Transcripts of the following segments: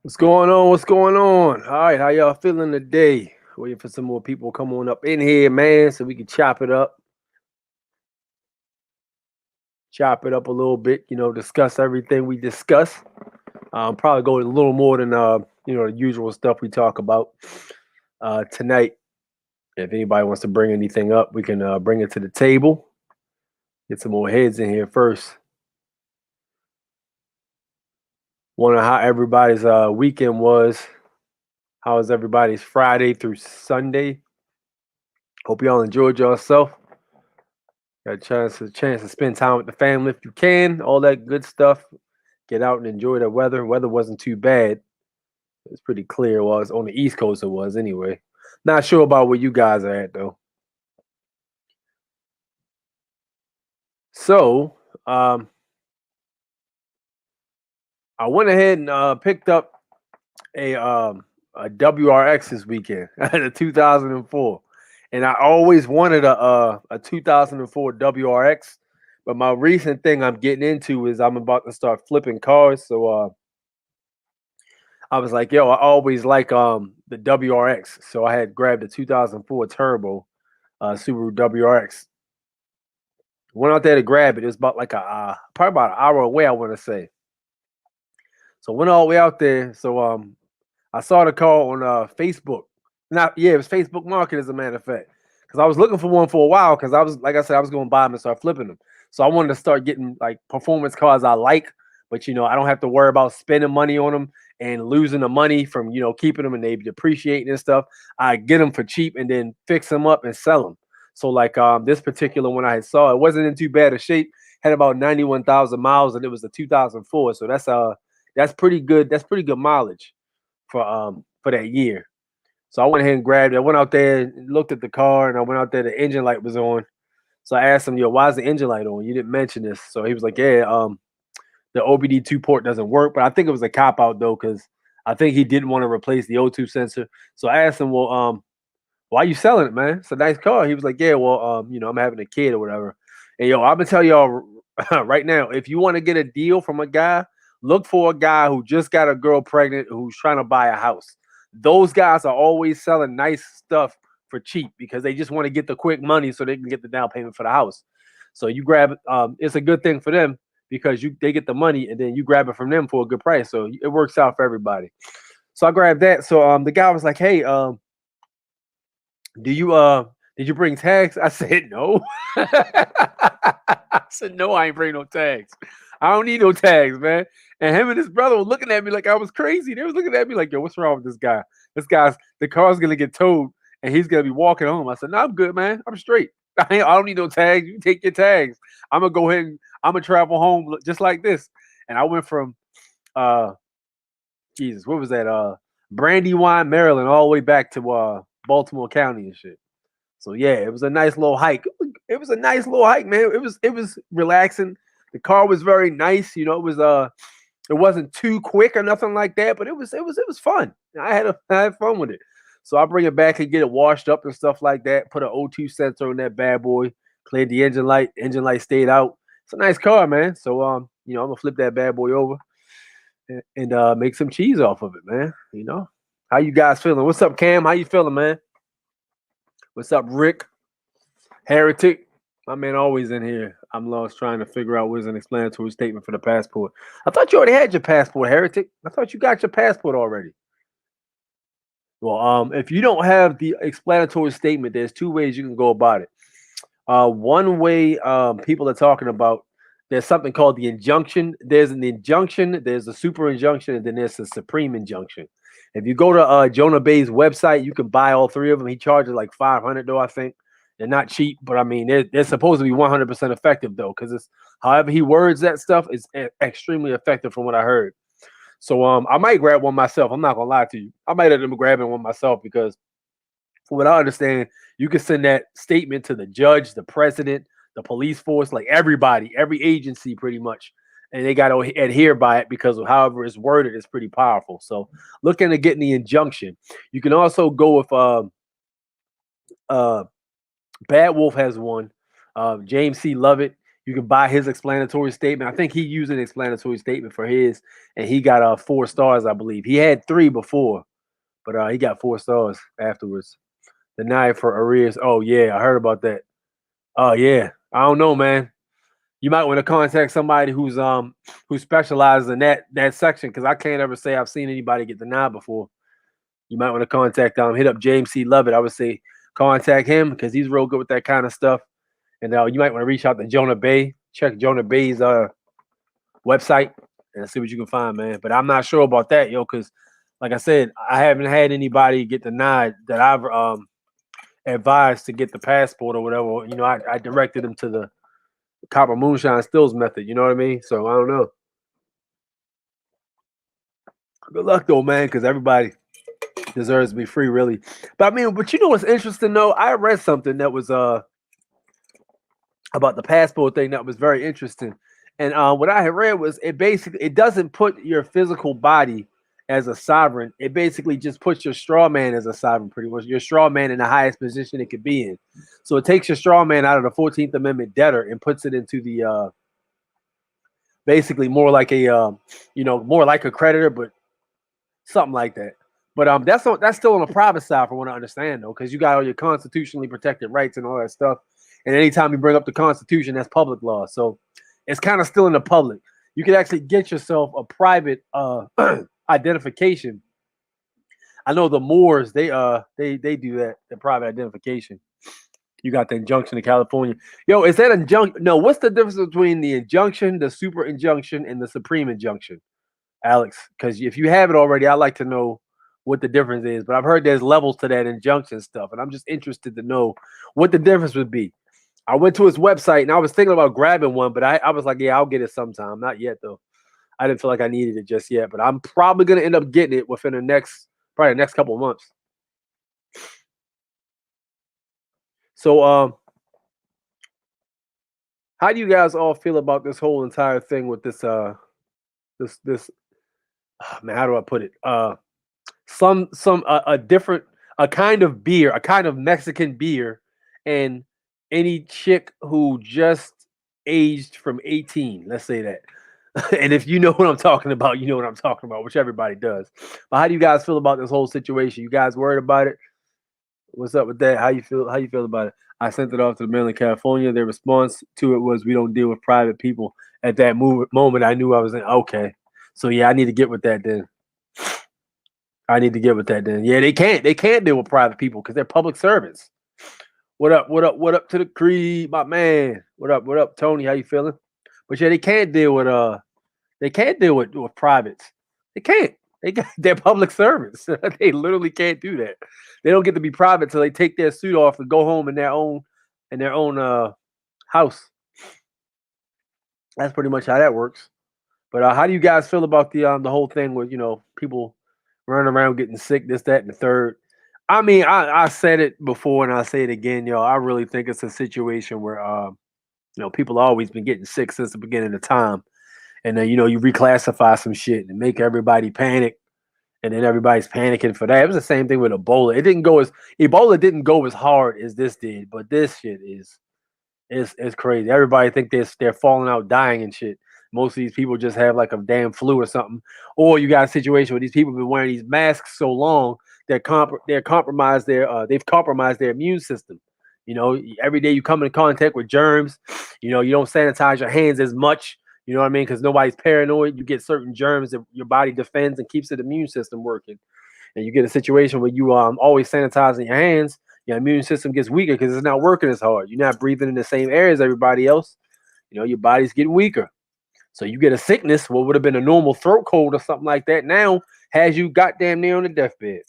What's going on? What's going on? All right, how y'all feeling today? Waiting for some more people to come on up in here, man, so we can chop it up a little bit. Discuss everything we discuss. Probably go a little more than the usual stuff we talk about tonight. If anybody wants to bring anything up, we can bring it to the table. Get some more heads in here first. Wonder how everybody's weekend was. How was everybody's Friday through Sunday? Hope y'all enjoyed yourself. Got a chance to spend time with the family if you can, all that good stuff. Get out and enjoy the weather. Weather wasn't too bad. It was pretty clear. Well, it's on the East Coast it was anyway. Not sure about where you guys are at though. So, I went ahead and picked up a WRX this weekend, a 2004, and I always wanted a 2004 WRX. But my recent thing I'm getting into is I'm about to start flipping cars, so I was like, yo, I always like the WRX. So I had grabbed the 2004 Turbo Subaru WRX. Went out there to grab it. It was about like probably about an hour away, I want to say. So went all the way out there. So I saw the car on Facebook. Not yeah, it was Facebook Market as a matter of fact. Because I was looking for one for a while. Because I was like I said, I was going to buy them and start flipping them. So I wanted to start getting like performance cars I like, but I don't have to worry about spending money on them and losing the money from keeping them and they depreciating and stuff. I get them for cheap and then fix them up and sell them. So like this particular one I saw, it wasn't in too bad a shape. Had about 91,000 miles and it was a 2004. So that's pretty good. That's pretty good mileage for that year. So I went ahead and grabbed it. I went out there and looked at the car, and I went out there. The engine light was on. So I asked him, "Yo, why is the engine light on? You didn't mention this." So he was like, "Yeah, the OBD2 port doesn't work." But I think it was a cop out though, because I think he didn't want to replace the O2 sensor. So I asked him, "Well, why you selling it, man? It's a nice car." He was like, "Yeah, well, I'm having a kid or whatever." And yo, I'm gonna tell y'all right now, if you want to get a deal from a guy, look for a guy who just got a girl pregnant who's trying to buy a house. Those guys are always selling nice stuff for cheap because they just want to get the quick money so they can get the down payment for the house. So you grab it. It's a good thing for them because they get the money and then you grab it from them for a good price. So it works out for everybody. So I grabbed that. So the guy was like, "Hey, do you did you bring tags?" I said no. I said no, I ain't bring no tags. I don't need no tags, man. And him and his brother were looking at me like I was crazy. They was looking at me like, yo, what's wrong with this guy? The car's gonna get towed and he's gonna be walking home. I said, no, I'm good, man. I'm straight. I don't need no tags. You take your tags. I'm gonna go ahead and I'm gonna travel home just like this. And I went from uh Jesus, what was that? Brandywine, Maryland, all the way back to Baltimore County and shit. So yeah, it was a nice little hike. It was a nice little hike, man. It was relaxing. The car was very nice. It wasn't too quick or nothing like that, but it was fun. I had fun with it. So I bring it back and get it washed up and stuff like that. Put an O2 sensor on that bad boy. Cleared the engine light. Engine light stayed out. It's a nice car, man. So I'm gonna flip that bad boy over and make some cheese off of it, man. How you guys feeling? What's up, Cam? How you feeling, man? What's up, Rick? Heretic? My man always in here. I'm lost trying to figure out what's an explanatory statement for the passport. I thought you already had your passport, Heretic. I thought you got your passport already. Well, if you don't have the explanatory statement, there's two ways you can go about it. One way people are talking about there's something called the injunction. There's an injunction, there's a super injunction, and then there's a supreme injunction. If you go to Jonah Bay's website, you can buy all three of them. He charges like 500 though, I think. They're not cheap, but I mean they're supposed to be 100% effective though, because it's however he words that stuff is extremely effective from what I heard. So I might grab one myself. I'm not gonna lie to you. I might end up grabbing one myself because from what I understand, you can send that statement to the judge, the president, the police force, like everybody, every agency pretty much. And they got to adhere by it because of however it's worded is pretty powerful. So look into getting the injunction. You can also go with uh Bad Wolf has one. James C. Lovett. You can buy his explanatory statement. I think he used an explanatory statement for his, and he got 4 stars, I believe. He had 3 before, but he got 4 stars afterwards. Denied for arrears. Oh yeah, I heard about that. Oh yeah, I don't know, man. You might want to contact somebody who specializes in that section, because I can't ever say I've seen anybody get denied before. You might want to contact hit up James C. Lovett. I would say contact him because he's real good with that kind of stuff. And you might want to reach out to Jonah Bay. Check Jonah Bay's website and see what you can find, man. But I'm not sure about that, yo, because like I said, I haven't had anybody get denied that I've advised to get the passport or whatever. You know, I directed them to the Copper Moonshine Stills method. You know what I mean? So I don't know. Good luck though, man, because everybody deserves to be free, really. But I mean, but you know what's interesting though? I read something that was about the passport thing that was very interesting. And what I had read was it doesn't put your physical body as a sovereign. It basically just puts your straw man as a sovereign, pretty much. Your straw man in the highest position it could be in. So it takes your straw man out of the 14th Amendment debtor and puts it into the basically more like a more like a creditor, but something like that. But that's still on the private side, from what I understand, though, because you got all your constitutionally protected rights and all that stuff. And anytime you bring up the Constitution, that's public law. So it's kind of still in the public. You can actually get yourself a private identification. I know the Moors, they do that, the private identification. You got the injunction in California. Yo, is that injunction? No, what's the difference between the injunction, the super injunction, and the supreme injunction, Alex? Because if you have it already, I'd like to know what the difference is. But I've heard there's levels to that injunction stuff, and I'm just interested to know what the difference would be. I went to his website and I was thinking about grabbing one, but I was like, yeah, I'll get it sometime. Not yet, though. I didn't feel like I needed it just yet, but I'm probably going to end up getting it within the next couple of months. So, how do you guys all feel about this whole entire thing with this, this, man, how do I put it? A different, a kind of beer, a kind of Mexican beer, and any chick who just aged from 18, let's say that. And if you know what I'm talking about, you know what I'm talking about, which everybody does. But how do you guys feel about this whole situation? You guys worried about it? What's up with that? How you feel about it? I sent it off to the Maryland, California. Their response to it was, "We don't deal with private people." At that moment, I knew I was in. Okay, so yeah, I need to get with that then. Yeah, they can't deal with private people because they're public servants. What up to the Creed, my man? What up, Tony? How you feeling? But yeah, they can't deal with privates. They can't. They're public servants. They literally can't do that. They don't get to be private till they take their suit off and go home in their own house. That's pretty much how that works. But how do you guys feel about the whole thing with people running around getting sick, this, that, and the third? I mean, I said it before and I say it again, yo. I really think it's a situation where people always been getting sick since the beginning of time. And then, you reclassify some shit and make everybody panic. And then everybody's panicking for that. It was the same thing with Ebola. Ebola didn't go as hard as this did, but this shit is crazy. Everybody think they're falling out dying and shit. Most of these people just have like a damn flu or something. Or you got a situation where these people have been wearing these masks so long they've compromised their immune system. Every day you come in contact with germs. You don't sanitize your hands as much. You know what I mean? Because nobody's paranoid. You get certain germs that your body defends and keeps the immune system working. And you get a situation where you always sanitizing your hands. Your immune system gets weaker because it's not working as hard. You're not breathing in the same air as everybody else. Your body's getting weaker. So you get a sickness, what would have been a normal throat cold or something like that, now has you goddamn near on the deathbed.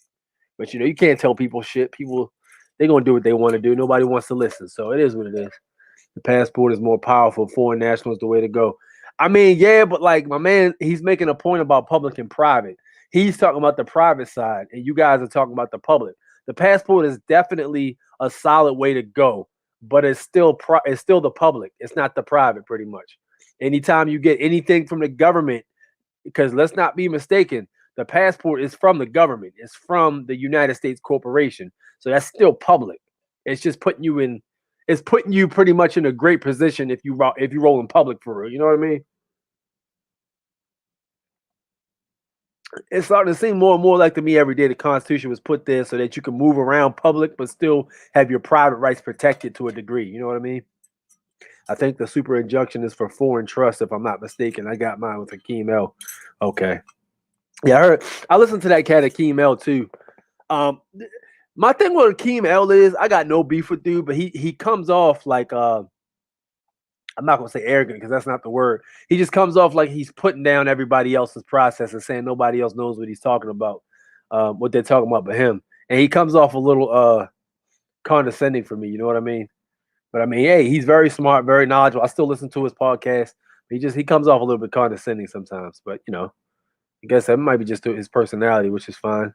But you can't tell people shit. People, they're gonna do what they want to do. Nobody wants to listen. So it is what it is. The passport is more powerful. Foreign national is the way to go. I mean, yeah, but like my man, he's making a point about public and private. He's talking about the private side, and you guys are talking about the public. The passport is definitely a solid way to go, but it's still the public. It's not the private, pretty much. Anytime you get anything from the government, because let's not be mistaken, the passport is from the government. It's from the United States corporation. So that's still public. It's just putting you in it's putting you pretty much in a great position if you roll in public for real. You know what I mean? It's starting to seem more and more like to me every day the Constitution was put there so that you can move around public but still have your private rights protected to a degree. You know what I mean? I think the super injunction is for foreign trust, if I'm not mistaken. I got mine with Hakeem L. Okay. Yeah, I listened to that cat Hakeem L too. My thing with Hakeem L is I got no beef with dude, but he comes off like I'm not gonna say arrogant because that's not the word. He just comes off like he's putting down everybody else's process and saying nobody else knows what he's talking about, what they're talking about but him. And he comes off a little condescending for me, you know what I mean? But I mean, hey, he's very smart, very knowledgeable. I still listen to his podcast. He comes off a little bit condescending sometimes, but I guess that might be just his personality, which is fine.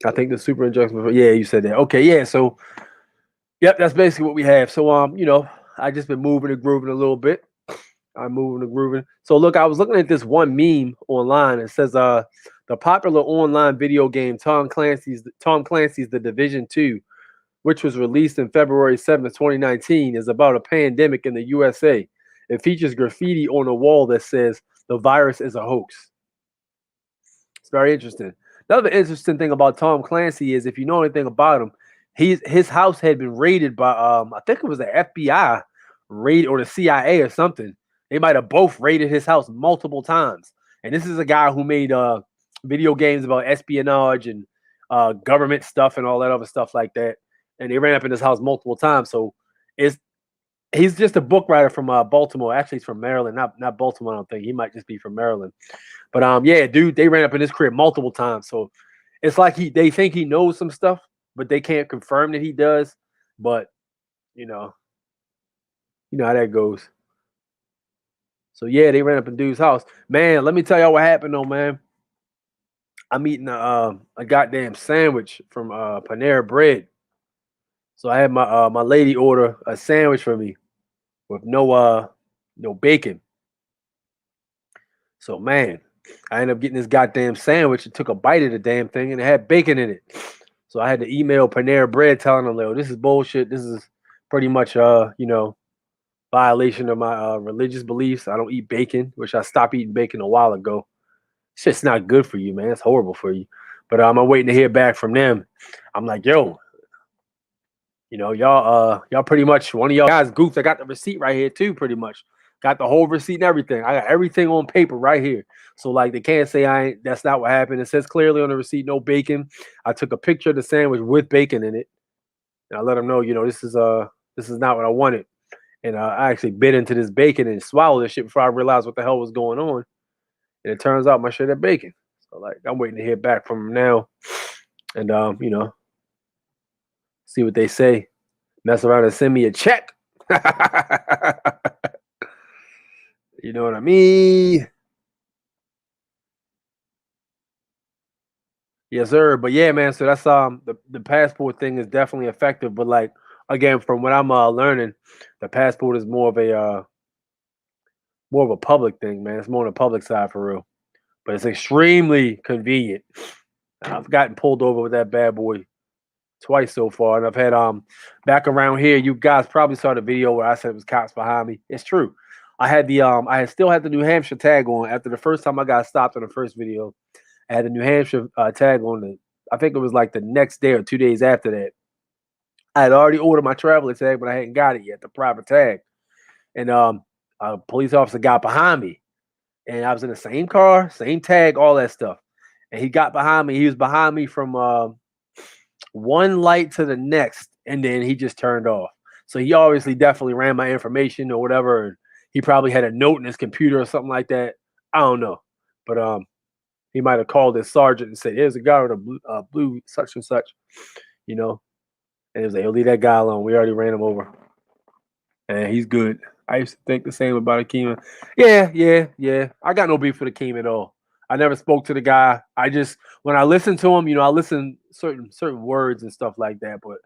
I think the super injunction. Yeah, you said that. Okay, yeah. So, yep, that's basically what we have. So, I just been moving and grooving a little bit. I'm moving and grooving. So, look, I was looking at this one meme online. It says, the popular online video game Tom Clancy's The Division 2, which was released in February 7th, 2019, is about a pandemic in the USA. It features graffiti on a wall that says the virus is a hoax. It's very interesting. Another interesting thing about Tom Clancy is if you know anything about him, his house had been raided by I think it was the FBI raid or the CIA or something. They might have both raided his house multiple times. And this is a guy who made video games about espionage and government stuff and all that other stuff like that. And they ran up in his house multiple times. So he's just a book writer from Baltimore. Actually, he's from Maryland, not Baltimore. I don't think he might just be from Maryland. But yeah, dude, they ran up in his crib multiple times. So it's like they think he knows some stuff, but they can't confirm that he does. But you know how that goes. So yeah, they ran up in dude's house. Man, let me tell y'all what happened though, man. I'm eating a goddamn sandwich from Panera Bread. So I had my lady order a sandwich for me with no bacon. So man, I ended up getting this goddamn sandwich and took a bite of the damn thing and it had bacon in it. So I had to email Panera Bread telling them, this is bullshit. This is pretty much violation of my religious beliefs. I don't eat bacon, which I stopped eating bacon a while ago. It's just not good for you, man. It's horrible for you. But I'm waiting to hear back from them. I'm like, yo, y'all pretty much one of y'all guys goofed. I got the receipt right here too, pretty much. Got the whole receipt and everything. I got everything on paper right here. So like they can't say that's not what happened. It says clearly on the receipt, no bacon. I took a picture of the sandwich with bacon in it. And I let them know, this is not what I wanted. And I actually bit into this bacon and swallowed this shit before I realized what the hell was going on. And it turns out my shit had bacon. So like I'm waiting to hear back from them now. And see what they say. Mess around and send me a check. You know what I mean? Yes, sir. But yeah, man. So that's the passport thing is definitely effective. But like again, from what I'm learning, the passport is more of a public thing, man. It's more on the public side for real. But it's extremely convenient. I've gotten pulled over with that bad boy twice so far, and I've had back around here. You guys probably saw the video where I said it was cops behind me. It's true. I had still had the New Hampshire tag on after the first time I got stopped in the first video. I had the New Hampshire tag on I think it was like the next day or 2 days after that. I had already ordered my traveler tag, but I hadn't got it yet, the private tag. And a police officer got behind me, and I was in the same car, same tag, all that stuff. And he got behind me. He was behind me from one light to the next, and then he just turned off. So he obviously definitely ran my information or whatever. And he probably had a note in his computer or something like that. I don't know, but he might have called his sergeant and said, "Here's a guy with a blue such and such," And it was like, "Leave that guy alone. We already ran him over, and he's good." I used to think the same about Akeem. Yeah. I got no beef with Akeem at all. I never spoke to the guy. I just when I listen to him, I listen certain words and stuff like that. But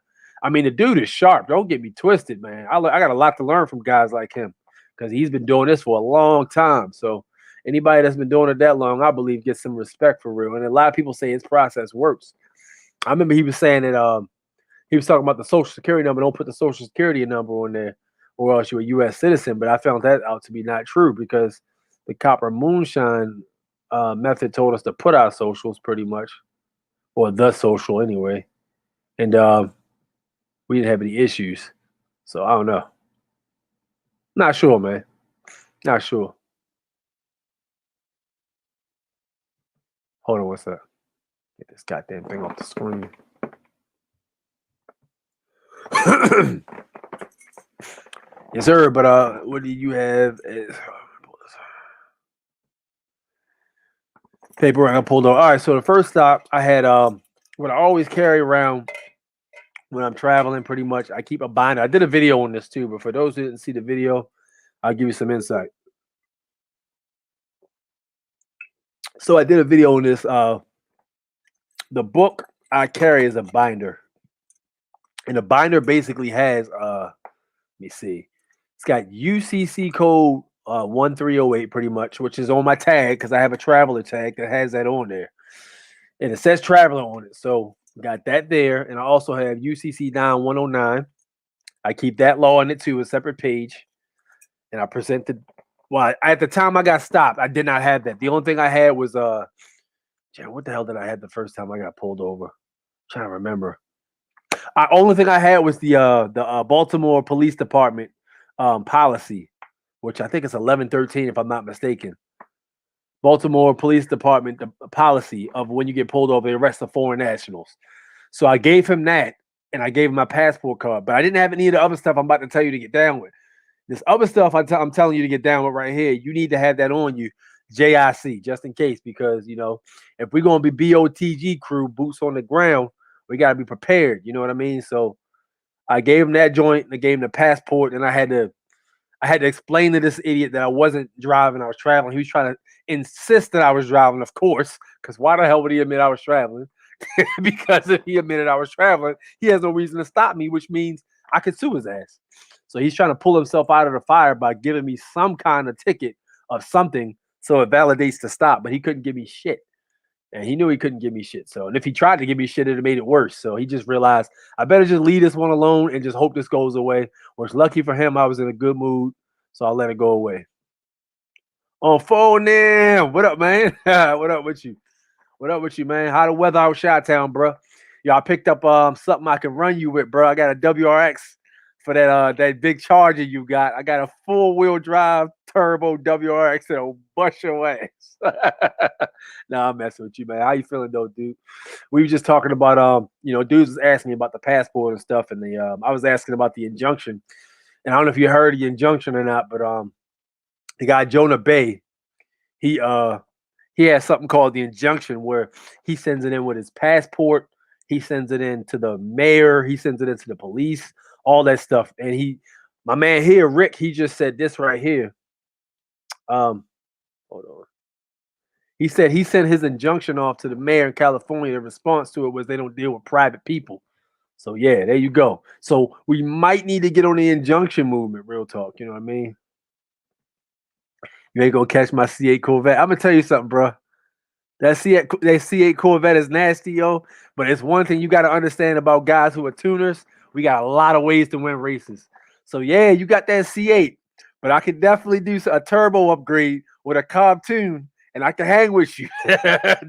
I mean, the dude is sharp. Don't get me twisted, man. I got a lot to learn from guys like him because he's been doing this for a long time. So anybody that's been doing it that long, I believe, gets some respect for real. And a lot of people say his process works. I remember he was saying that he was talking about the social security number. Don't put the social security number on there, or else you're a U.S. citizen. But I found that out to be not true because the copper moonshine method told us to put our socials pretty much, or the social anyway, and we didn't have any issues. So I don't know. Not sure, man. Not sure. Hold on, what's that? Get this goddamn thing off the screen. Yes, sir. But what do you have? Paperwork I pulled over. All right, so the first stop I had what I always carry around when I'm traveling. Pretty much, I keep a binder. I did a video on this too, but for those who didn't see the video, I'll give you some insight. So I did a video on this. The book I carry is a binder, and the binder basically has let me see, it's got UCC code 1308 pretty much, which is on my tag because I have a traveler tag that has that on there, and it says traveler on it. So got that there, and I also have UCC 9109. I keep that law in it too, a separate page, and I presented. Well, at the time I got stopped, I did not have that. The only thing I had was what the hell did I have the first time I got pulled over? I'm trying to remember. Only thing I had was the Baltimore Police Department policy, which I think is 1113 if I'm not mistaken. Baltimore Police Department policy of when you get pulled over, they arrest the foreign nationals. So I gave him that, and I gave him my passport card, but I didn't have any of the other stuff I'm about to tell you to get down with. This other stuff I'm telling you to get down with right here, you need to have that on you, JIC, just in case, because if we're gonna be BOTG crew, boots on the ground, we gotta be prepared. You know what I mean? So I gave him that joint, and I gave him the passport, and I had to explain to this idiot that I wasn't driving, I was traveling. He was trying to insist that I was driving, of course, because why the hell would he admit I was traveling? Because if he admitted I was traveling, he has no reason to stop me, which means I could sue his ass. So he's trying to pull himself out of the fire by giving me some kind of ticket of something so it validates the stop, but he couldn't give me shit. And he knew he couldn't give me shit. So, and if he tried to give me shit, it'd have made it worse. So he just realized I better just leave this one alone and just hope this goes away. Which, lucky for him, I was in a good mood, so I let it go away. On phone now. What up, man? What up with you? What up with you, man? How the weather out Chi-Town, bro? Y'all picked up something I can run you with, bro. I got a WRX for that big Charger you got. I got a full-wheel drive turbo WRX that'll bust your ass. Nah, I'm messing with you, man. How you feeling though, dude? We were just talking about dudes was asking me about the passport and stuff, and I was asking about the injunction. And I don't know if you heard the injunction or not, but the guy Jonah Bay, he has something called the injunction where he sends it in with his passport, he sends it in to the mayor, he sends it into the police, all that stuff. And my man here, Rick, he just said this right here. Hold on. He said he sent his injunction off to the mayor in California. The response to it was they don't deal with private people. So yeah, there you go. So we might need to get on the injunction movement, real talk. You know what I mean? You ain't gonna catch my C8 Corvette. I'm gonna tell you something, bro. That C8 Corvette is nasty, yo. But it's one thing you got to understand about guys who are tuners. We got a lot of ways to win races. So yeah, you got that C8, but I could definitely do a turbo upgrade with a Cobb tune, and I can hang with you.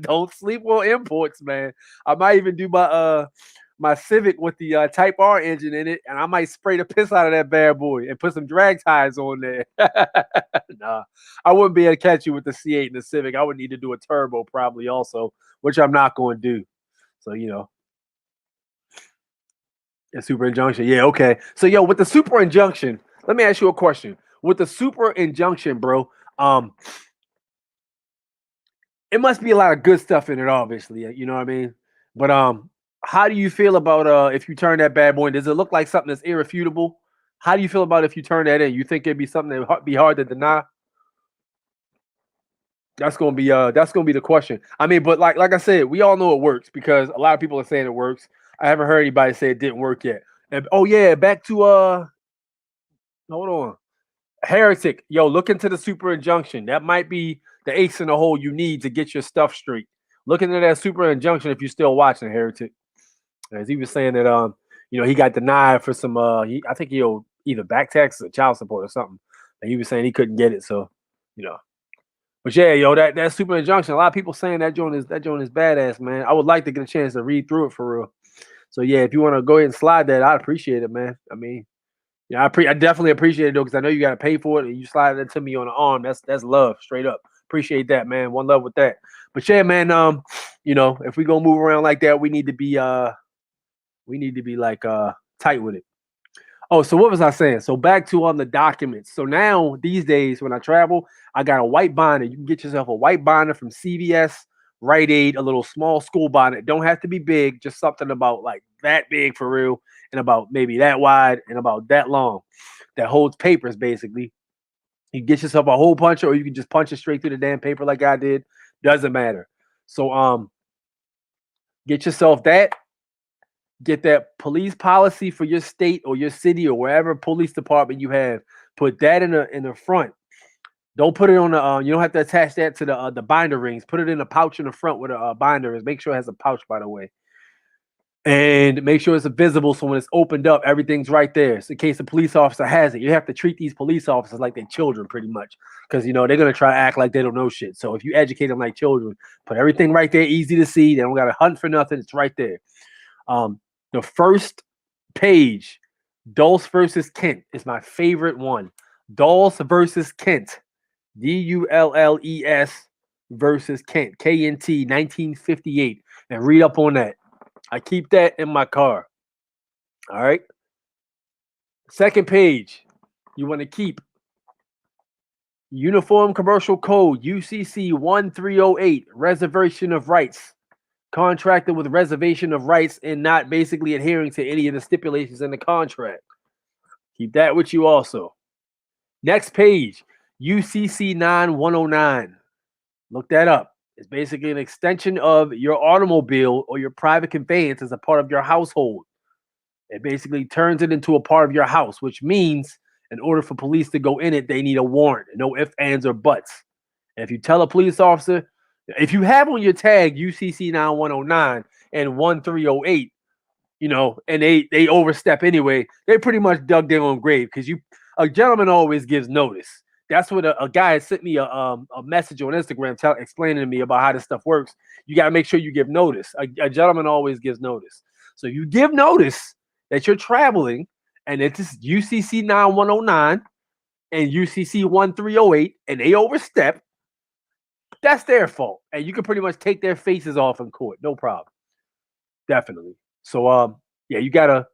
Don't sleep on imports, man. I might even do my Civic with the Type R engine in it, and I might spray the piss out of that bad boy and put some drag tires on there. Nah, I wouldn't be able to catch you with the C8 and the Civic. I would need to do a turbo probably also, which I'm not going to do. So, a super injunction. Yeah, okay. So, yo, with the super injunction, let me ask you a question. With the super injunction, bro, it must be a lot of good stuff in it, obviously. You know what I mean? But how do you feel about if you turn that bad boy in? Does it look like something that's irrefutable? How do you feel about if you turn that in? You think it'd be something that would be hard to deny? That's gonna be the question. I mean, but like I said, we all know it works because a lot of people are saying it works. I haven't heard anybody say it didn't work yet. And oh yeah, back to hold on. Heretic, yo, look into the super injunction. That might be the ace in the hole you need to get your stuff straight. Look into that super injunction if you're still watching, Heretic. As he was saying that he got denied for some. I think he owed either back tax or child support or something. And he was saying he couldn't get it. So, you know. But yeah, that super injunction. A lot of people saying that joint is badass, man. I would like to get a chance to read through it for real. So yeah, if you want to go ahead and slide that, I'd appreciate it, man. I mean, yeah, I definitely appreciate it though, because I know you got to pay for it, and you slide it to me on the arm. That's love, straight up. Appreciate that, man. One love with that. But yeah, man. If we gonna move around like that, we need to be like tight with it. Oh, so what was I saying? So back to on the documents. So now these days when I travel, I got a white binder. You can get yourself a white binder from CVS, Rite Aid, a little small school binder. It don't have to be big, just something about like that big for real, and about maybe that wide and about that long, that holds papers basically. You can get yourself a hole puncher, or you can just punch it straight through the damn paper like I did. Doesn't matter. So get yourself that. Get that police policy for your state or your city or wherever police department you have. Put that in the front. Don't put it on the. You don't have to attach that to the binder rings. Put it in a pouch in the front where the binder is. Make sure it has a pouch, by the way, and make sure it's visible so when it's opened up, everything's right there. So in case a police officer has it, you have to treat these police officers like they're children, pretty much, because they're gonna try to act like they don't know shit. So if you educate them like children, put everything right there, easy to see. They don't gotta hunt for nothing. It's right there. The first page, Dulles versus Kent, is my favorite one. Dulles versus Kent, Dulles versus Kent, KNT, 1958, and read up on that. I keep that in my car. All right. Second page, you want to keep Uniform Commercial Code, UCC 1308, Reservation of Rights. Contracted with reservation of rights and not basically adhering to any of the stipulations in the contract. Keep that with you also. Next page, UCC 9109. Look that up. It's basically an extension of your automobile or your private conveyance as a part of your household. It basically turns it into a part of your house, which means in order for police to go in it, they need a warrant. No ifs, ands, or buts. And if you tell a police officer, if you have on your tag UCC 9109 and 1308, and they overstep anyway, they pretty much dug their own grave, because a gentleman always gives notice. That's what a guy sent me a message on Instagram explaining to me about how this stuff works. You got to make sure you give notice. A gentleman always gives notice. So you give notice that you're traveling, and it's UCC 9109 and UCC 1308, and they overstep. That's their fault, and you can pretty much take their faces off in court, no problem. Definitely. So, yeah, you gotta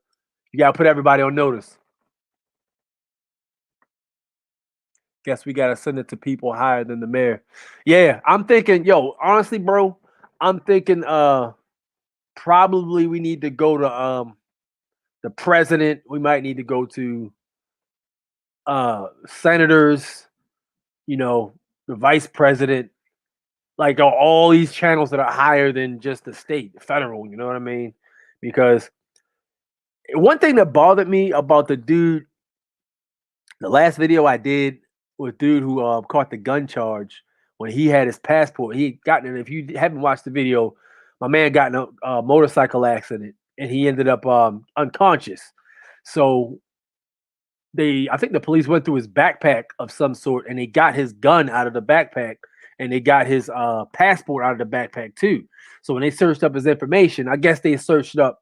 put everybody on notice. Guess we gotta send it to people higher than the mayor. Yeah, I'm thinking, honestly, bro, I'm thinking, probably we need to go to the president. We might need to go to senators. The vice president. Like all these channels that are higher than just the state, the federal, you know what I mean? Because one thing that bothered me about the last video I did with dude who caught the gun charge when he had his passport, he gotten it. If you haven't watched the video, my man got in a motorcycle accident and he ended up unconscious. So I think the police went through his backpack of some sort and they got his gun out of the backpack. And they got his passport out of the backpack too. So when they searched up his information, I guess they searched up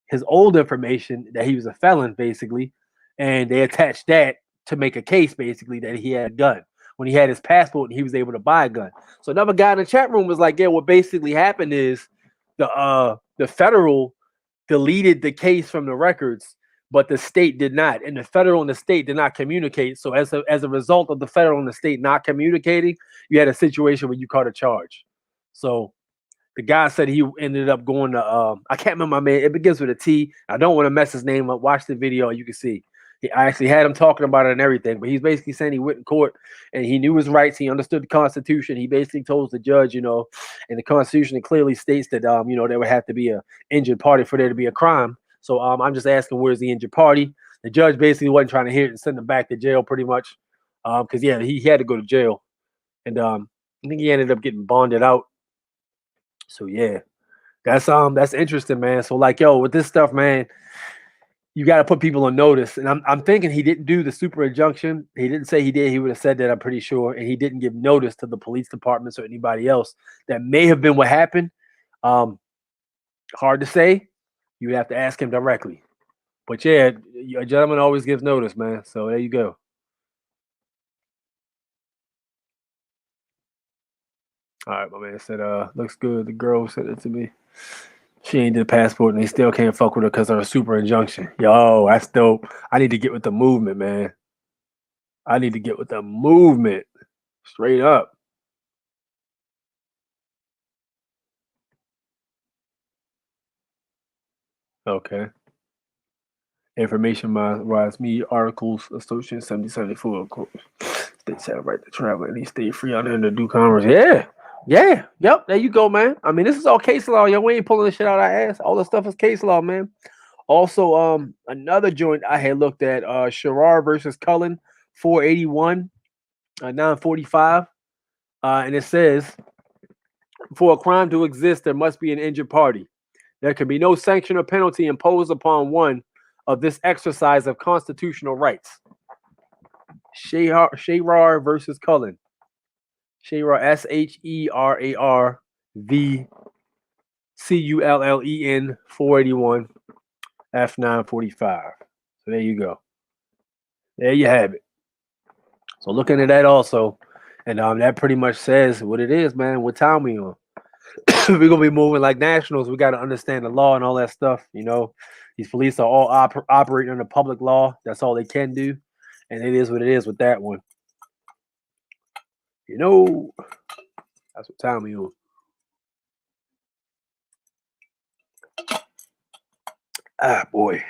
his old information that he was a felon, basically, and they attached that to make a case, basically, that he had a gun. When he had his passport, and he was able to buy a gun. So another guy in the chat room was like, "Yeah, what basically happened is the federal deleted the case from the records, but the state did not, and the federal and the state did not communicate. So as a result of the federal and the state not communicating, you had a situation where you caught a charge. So the guy said he ended up going to I can't remember my man. It begins with a T. I don't want to mess his name up. Watch the video, you can see. I actually had him talking about it and everything, but he's basically saying he went in court and he knew his rights. He understood the Constitution. He basically told the judge, and the Constitution clearly states that there would have to be an injured party for there to be a crime. So I'm just asking, where's the injured party? The judge basically wasn't trying to hear it and send him back to jail, pretty much, because he had to go to jail, and I think he ended up getting bonded out. So yeah, that's interesting, man. So like, with this stuff, man, you got to put people on notice. And I'm thinking he didn't do the super injunction. He didn't say he did. He would have said that, I'm pretty sure. And he didn't give notice to the police departments or anybody else. That may have been what happened. Hard to say. You would have to ask him directly. But yeah, a gentleman always gives notice, man. So there you go. All right, my man said, looks good. The girl sent it to me. She ain't did a passport and they still can't fuck with her because of her super injunction. Yo, that's dope. I need to get with the movement, man. I need to get with the movement. Straight up. Okay. Information wise, me articles association 7074, of course. States have a right to travel and they stay free out there to do commerce. Yeah. Yeah. Yep. There you go, man. I mean, this is all case law. Yo, we ain't pulling this shit out of our ass. All this stuff is case law, man. Also, another joint I had looked at, Sherrar versus Cullen, 481, 945. And it says, for a crime to exist, there must be an injured party. There can be no sanction or penalty imposed upon one of this exercise of constitutional rights. Sherrar versus Cullen. Sherrar, Sherrar v. Cullen, 481, F945. So there you go. There you have it. So looking at that also, and that pretty much says what it is, man. What time we on? We're gonna be moving like nationals. We got to understand the law and all that stuff. You know, these police are all operating under public law. That's all they can do, and it is what it is with that one. You know, that's what time we on. Ah, boy,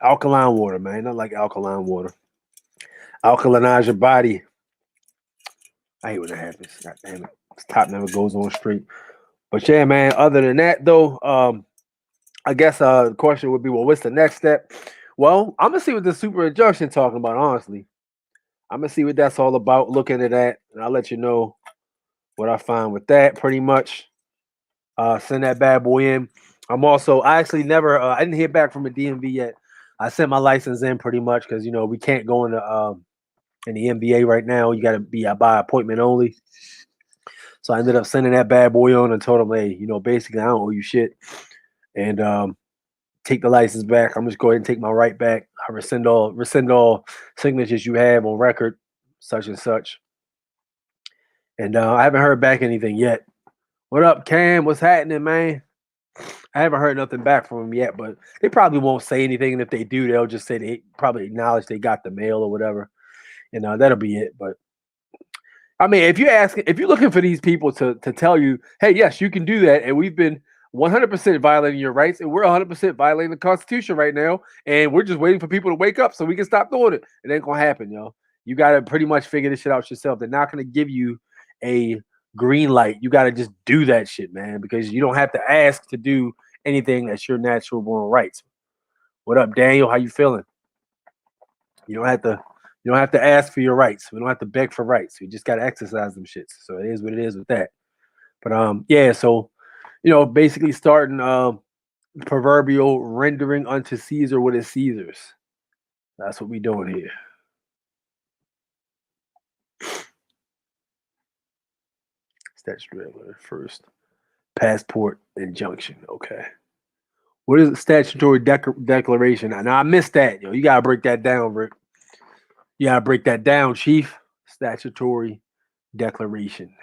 alkaline water, man. I like alkaline water. Alkalinize your body. I hate when that happens. God damn it, this top never goes on straight. But yeah, man. Other than that, though, I guess the question would be, well, what's the next step? Well, I'm gonna see what the super injunction talking about. Honestly, I'm gonna see what that's all about. Looking at that, and I'll let you know what I find with that. Pretty much, send that bad boy in. I actually never. I didn't hear back from the DMV yet. I sent my license in pretty much because we can't go in the NBA right now. You got to be by appointment only. So I ended up sending that bad boy on and told him, hey, basically I don't owe you shit. And take the license back. I'm just go ahead and take my right back. I rescind all signatures you have on record, such and such. And I haven't heard back anything yet. What up, Cam? What's happening, man? I haven't heard nothing back from them yet, but they probably won't say anything. And if they do, they'll just say they probably acknowledge they got the mail or whatever. And that'll be it. But I mean, if you're looking for these people to tell you, hey, yes, you can do that, and we've been 100% violating your rights, and we're 100% violating the Constitution right now, and we're just waiting for people to wake up so we can stop doing it. It ain't gonna happen, yo. You gotta pretty much figure this shit out yourself. They're not gonna give you a green light. You gotta just do that shit, man, because you don't have to ask to do anything that's your natural born rights. What up, Daniel? How you feeling? You don't have to. You don't have to ask for your rights. We don't have to beg for rights. We just got to exercise them shits. So it is what it is with that. But yeah. So basically starting proverbial rendering unto Caesar what is Caesar's. That's what we doing here. Statutory first passport injunction. Okay. What is a statutory declaration? Now I missed that. You gotta break that down, Rick. You gotta break that down, Chief. Statutory declaration.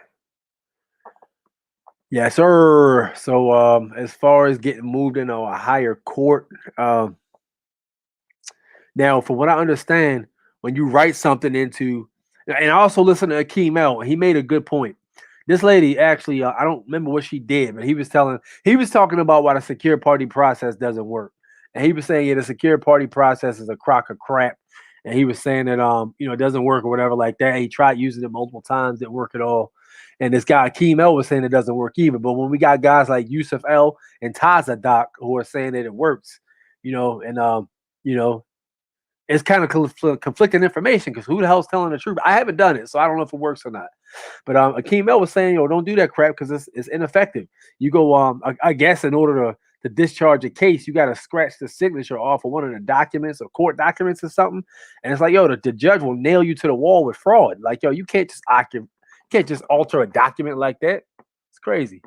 Yes, sir. So as far as getting moved into a higher court, now from what I understand, when you write something into, and I also listened to Akeem El, he made a good point. This lady actually, I don't remember what she did, but he was talking about why the secure party process doesn't work. And he was saying, yeah, the secure party process is a crock of crap. And he was saying that, it doesn't work or whatever like that. He tried using it multiple times, didn't work at all. And this guy, Akeem El, was saying it doesn't work either. But when we got guys like Yusuf El and Taza Doc who are saying that it works, it's kind of conflicting information because who the hell's telling the truth? I haven't done it, so I don't know if it works or not. But Akeem El was saying, don't do that crap because it's ineffective. You go, I guess in order to discharge a case, you got to scratch the signature off of one of the documents or court documents or something. And it's like, yo, the judge will nail you to the wall with fraud. Like, yo, you can't just alter a document like that. It's crazy.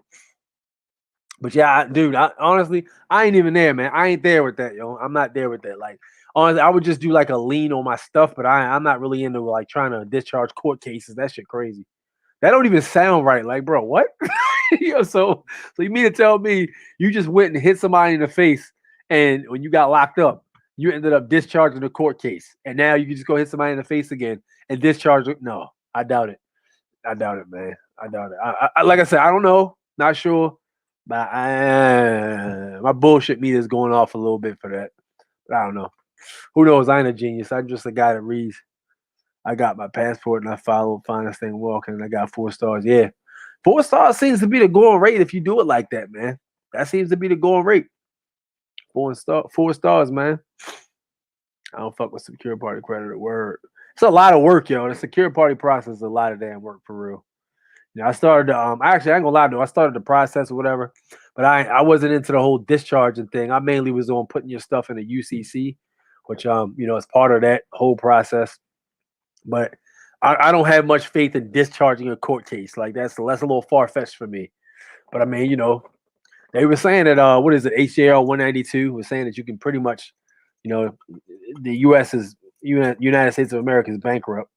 But yeah, dude, honestly, I ain't even there, man. I ain't there with that, yo. I'm not there with that. Like, honestly, I would just do like a lien on my stuff, but I'm not really into like trying to discharge court cases. That shit crazy. That don't even sound right. Like, bro, what? Yo, so you mean to tell me you just went and hit somebody in the face, and when you got locked up, you ended up discharging the court case, and now you can just go hit somebody in the face again and discharge it? No, I doubt it. I doubt it, man. I doubt it. Like I said, I don't know, not sure, but my bullshit meter is going off a little bit for that. But I don't know. Who knows? I ain't a genius. I'm just a guy that reads. I got my passport and I followed Finest Thing Walking and I got 4 stars. Yeah. 4 stars seems to be the going rate if you do it like that, man. That seems to be the going rate. 4 stars, man. I don't fuck with secure party creditor. Word. It's a lot of work, yo. The secure party process is a lot of damn work for real. You know, I started actually I ain't gonna lie to you, I started the process or whatever, but I wasn't into the whole discharging thing. I mainly was on putting your stuff in a UCC, which is part of that whole process. But I don't have much faith in discharging a court case. Like that's a little far fetched for me. But I mean, they were saying that what is it, HJR 192 was saying that you can pretty much, the United States of America is bankrupt,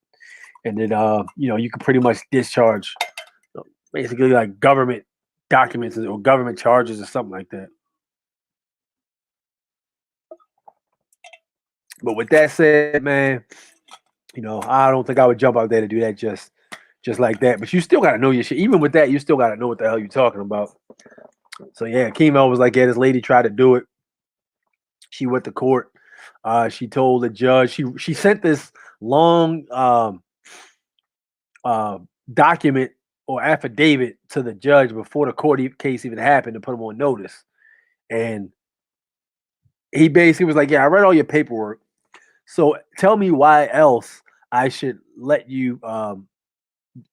and that you can pretty much discharge basically like government documents or government charges or something like that. But with that said, man, I don't think I would jump out there to do that just like that. But you still got to know your shit. Even with that, you still got to know what the hell you're talking about. So yeah, Chemo was like, yeah, this lady tried to do it. She went to court. She told the judge. She sent this long document or affidavit to the judge before the court case even happened to put him on notice. And he basically was like, yeah, I read all your paperwork. So tell me why else I should let you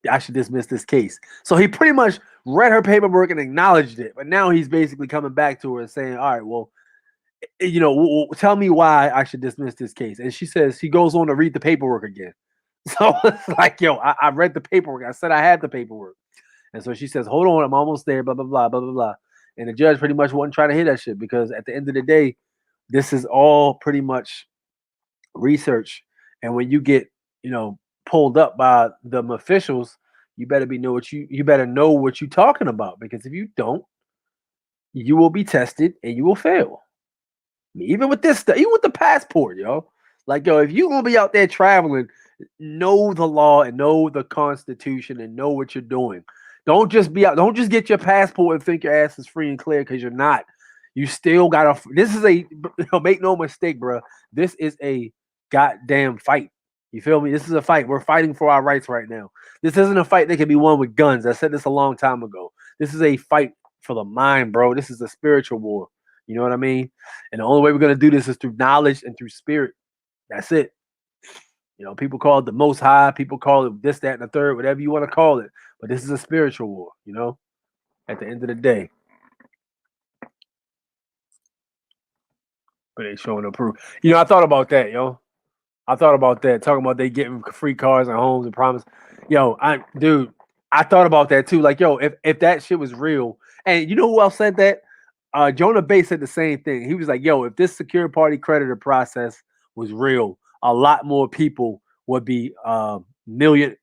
I should dismiss this case. So he pretty much read her paperwork and acknowledged it. But now he's basically coming back to her and saying, all right, well, tell me why I should dismiss this case. And she goes on to read the paperwork again. So it's like, yo, I read the paperwork. I said I had the paperwork. And so she says, hold on, I'm almost there, blah, blah, blah, blah, blah, blah. And the judge pretty much wasn't trying to hear that shit because at the end of the day, this is all pretty much research. And when you get, pulled up by the officials, you better you better know what you're talking about, because if you don't, you will be tested and you will fail. I mean, even with this stuff, even with the passport, yo. Like, yo, if you're gonna be out there traveling, know the law and know the Constitution and know what you're doing. Don't just get your passport and think your ass is free and clear, because you're not. You still gotta. This is make no mistake, bro. This is a goddamn fight. You feel me? This is a fight. We're fighting for our rights right now. This isn't a fight that can be won with guns. I said this a long time ago. This is a fight for the mind, bro. This is a spiritual war. You know what I mean? And the only way we're gonna do this is through knowledge and through spirit. That's it. People call it the Most High. People call it this, that, and the third, whatever you want to call it. But this is a spiritual war. At the end of the day. But they showing no proof. I thought about that, yo. I thought about that. Talking about they getting free cars and homes and promise. Yo, I thought about that too. Like, yo, if that shit was real, and you know who else said that? Jonah Bay said the same thing. He was like, yo, if this secure party creditor process was real, a lot more people would be millionaires.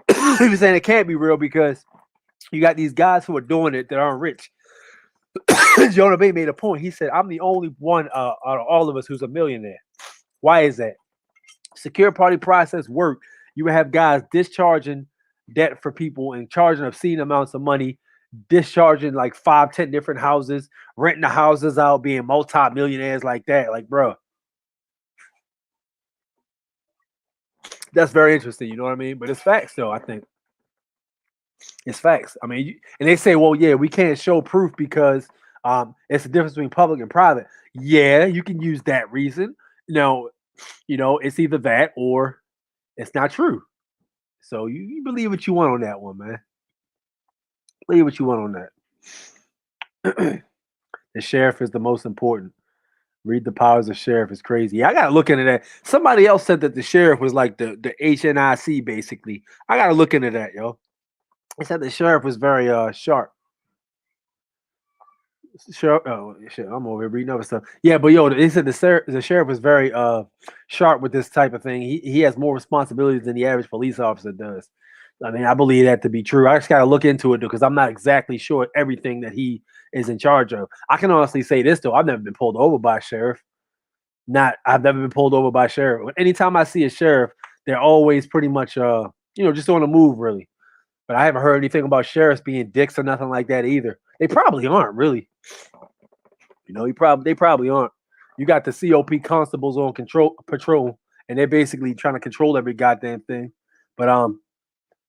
He was saying it can't be real because you got these guys who are doing it that aren't rich. Jonah Bay made a point. He said, I'm the only one out of all of us who's a millionaire. Why is that? Secure party process work. You would have guys discharging debt for people and charging obscene amounts of money, discharging like 5-10 different houses, renting the houses out, being multi-millionaires like that. Like, bro, that's very interesting. You know what I mean? But it's facts, though. I think it's facts. I mean, and they say, well, yeah, we can't show proof because it's the difference between public and private. Yeah, you can use that reason. No, it's either that or it's not true. So you believe what you want on that one, man. Believe what you want on that. The sheriff is the most important. Read the powers of sheriff is crazy. Yeah, I gotta look into that. Somebody else said that the sheriff was like the HNIC basically. I gotta look into that, yo. They said the sheriff was very sharp. Sure. Oh shit, I'm over here reading other stuff. Yeah, but yo, they said the sheriff was very sharp with this type of thing. He has more responsibilities than the average police officer does. I mean, I believe that to be true. I just gotta look into it because I'm not exactly sure everything that he is in charge of. I can honestly say this though: I've never been pulled over by a sheriff. I've never been pulled over by a sheriff. Anytime I see a sheriff, they're always pretty much just on the move really. But I haven't heard anything about sheriffs being dicks or nothing like that either. They probably aren't really. They probably aren't. You got the COP constables on control patrol, and they're basically trying to control every goddamn thing. But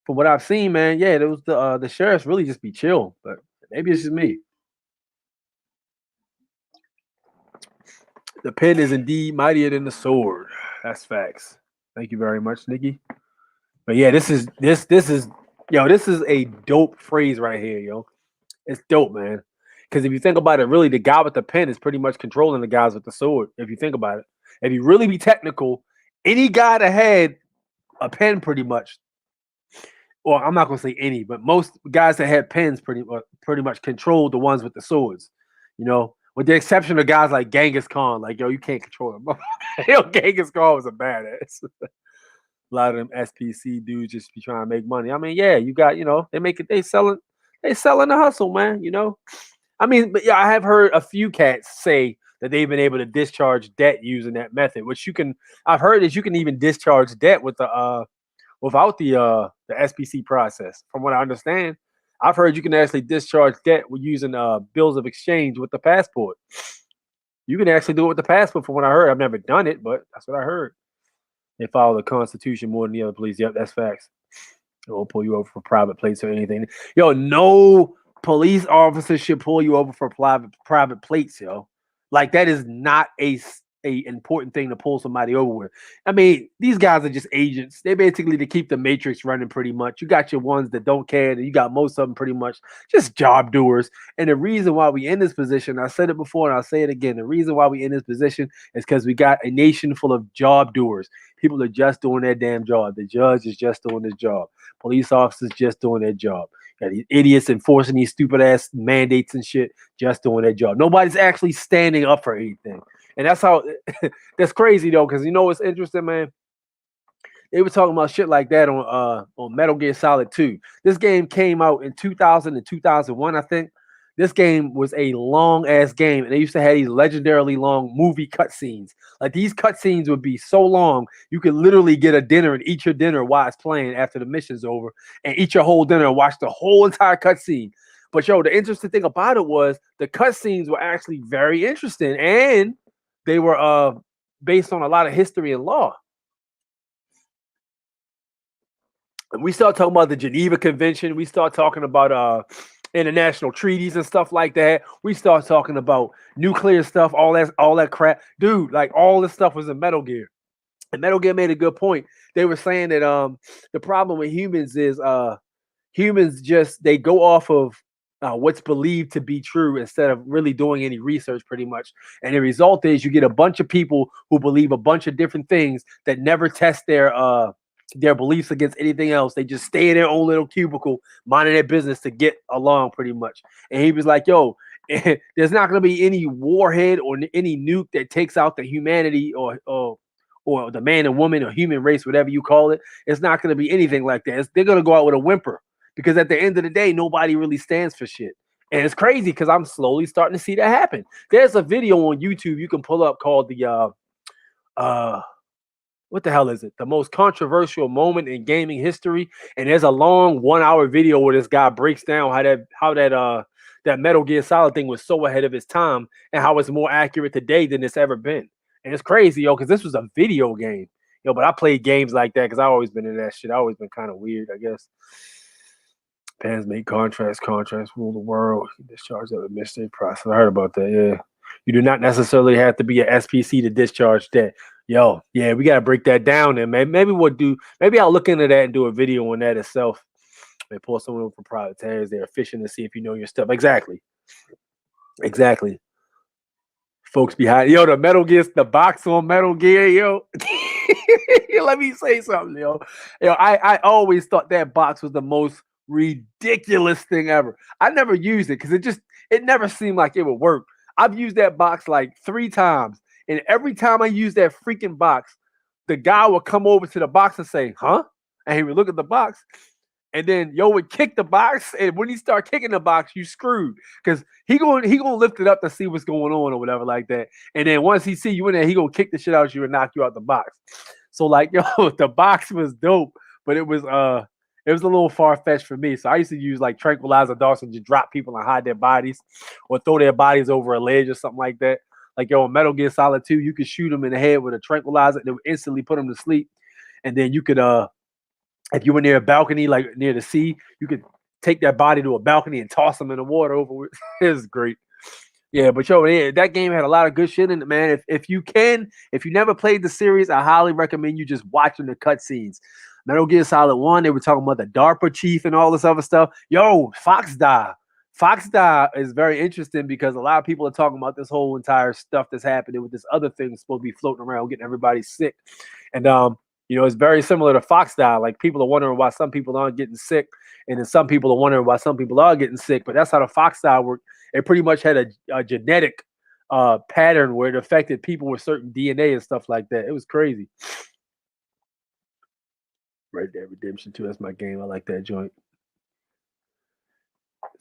from what I've seen, man, yeah, it was the sheriffs really just be chill. But maybe it's just me. The pen is indeed mightier than the sword. That's facts. Thank you very much, Nikki. But yeah, this is a dope phrase right here, yo. It's dope, man. Because if you think about it, really, the guy with the pen is pretty much controlling the guys with the sword. If you think about it, if you really be technical, any guy that had a pen, pretty much, or I'm not gonna say any, but most guys that had pens pretty much controlled the ones with the swords. With the exception of guys like Genghis Khan, like yo, you can't control him. Yo, Genghis Khan was a badass. A lot of them SPC dudes just be trying to make money. I mean, yeah, you got they selling the hustle, man. I mean, but yeah, I have heard a few cats say that they've been able to discharge debt using that method, which I've heard that you can even discharge debt with without the SPC process. From what I understand, I've heard you can actually discharge debt with using bills of exchange with the passport. You can actually do it with the passport. From what I heard, I've never done it, but that's what I heard. They follow the Constitution more than the other police. Yep, that's facts. They won't pull you over for private plates or anything. Yo, no police officer should pull you over for private plates, yo. Like that is not a important thing to pull somebody over with. I mean, these guys are just agents. They basically to keep the matrix running pretty much. You got your ones that don't care, and you got most of them pretty much just job doers. And the reason why we in this position, I said it before and I'll say it again. The reason why we in this position is because we got a nation full of job doers. People are just doing their damn job. The judge is just doing his job. Police officers just doing their job. Got these idiots enforcing these stupid ass mandates and shit, just doing their job. Nobody's actually standing up for anything. And that's how that's crazy though, because you know what's interesting, man? They were talking about shit like that on Metal Gear Solid 2. This game came out in 2000 and 2001, I think. This game was a long ass game, and they used to have these legendarily long movie cutscenes. Like these cutscenes would be so long, you could literally get a dinner and eat your dinner while it's playing after the mission's over, and eat your whole dinner and watch the whole entire cutscene. But yo, the interesting thing about it was the cutscenes were actually very interesting, and they were based on a lot of history and law. And we start talking about the Geneva Convention. We start talking about international treaties and stuff like that. We start talking about nuclear stuff, all that crap. Dude, like all this stuff was in Metal Gear. And Metal Gear made a good point. They were saying that the problem with humans is humans just they go off of what's believed to be true instead of really doing any research pretty much. And the result is you get a bunch of people who believe a bunch of different things that never test their beliefs against anything else. They just stay in their own little cubicle, minding their business to get along pretty much. And he was like, yo, there's not going to be any warhead or any nuke that takes out the humanity or the man and woman or human race, whatever you call it. It's not going to be anything like that. They're going to go out with a whimper because at the end of the day, nobody really stands for shit. And it's crazy because I'm slowly starting to see that happen. There's a video on YouTube you can pull up called the what the hell is it? The most controversial moment in gaming history. And there's a long 1 hour video where this guy breaks down how that Metal Gear Solid thing was so ahead of its time and how it's more accurate today than it's ever been. And it's crazy, yo, because this was a video game. Yo, but I played games like that because I've always been in that shit. I've always been kind of weird, I guess. Pans make contracts rule the world. Discharge of a mystery process. I heard about that, yeah. You do not necessarily have to be an SPC to discharge debt. Yo, yeah, we gotta break that down, and maybe I'll look into that and do a video on that itself. They pull someone over for private tires. They're fishing to see if you know your stuff. Exactly. Exactly. Folks behind yo, the Metal Gear, the box on Metal Gear, yo. Let me say something, yo. I always thought that box was the most ridiculous thing ever. I never used it because it never seemed like it would work. I've used that box like 3 times, and every time I use that freaking box, the guy would come over to the box and say, "Huh?" And he would look at the box, and then yo would kick the box, and when he start kicking the box, you screwed because he gonna lift it up to see what's going on or whatever like that. And then once he see you in there, he gonna kick the shit out of you and knock you out the box. So like yo, the box was dope, but it was a little far fetched for me. So I used to use like tranquilizer darts and just drop people and hide their bodies, or throw their bodies over a ledge or something like that. Like yo, in Metal Gear Solid 2, you could shoot them in the head with a tranquilizer and it would instantly put them to sleep. And then you could if you were near a balcony, like near the sea, you could take that body to a balcony and toss them in the water over. It was great. Yeah, but yo, yeah, that game had a lot of good shit in it, man. If you never played the series, I highly recommend you just watching the cutscenes. Metal Gear Solid 1, they were talking about the DARPA chief and all this other stuff. Yo, Fox Die. Fox Die is very interesting because a lot of people are talking about this whole entire stuff that's happening with this other thing that's supposed to be floating around, getting everybody sick. And it's very similar to Fox Die. Like people are wondering why some people aren't getting sick, and then some people are wondering why some people are getting sick. But that's how the Fox Die worked. It pretty much had a genetic pattern where it affected people with certain DNA and stuff like that. It was crazy. Right there, Redemption 2. That's my game. I like that joint.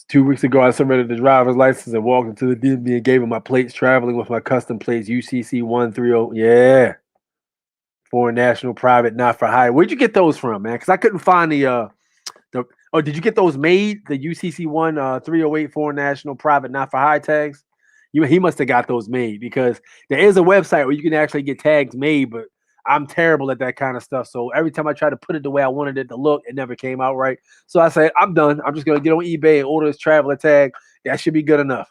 2 weeks ago, I surrendered the driver's license and walked into the DMV and gave him my plates, traveling with my custom plates UCC 130. Yeah. Foreign national private not for hire. Where'd you get those from, man? Because I couldn't find the did you get those made? The UCC 308 foreign national private not for hire tags? He must have got those made because there is a website where you can actually get tags made, but I'm terrible at that kind of stuff. So every time I try to put it the way I wanted it to look, it never came out right. So I said, I'm done. I'm just gonna get on eBay and order this traveler tag. That should be good enough.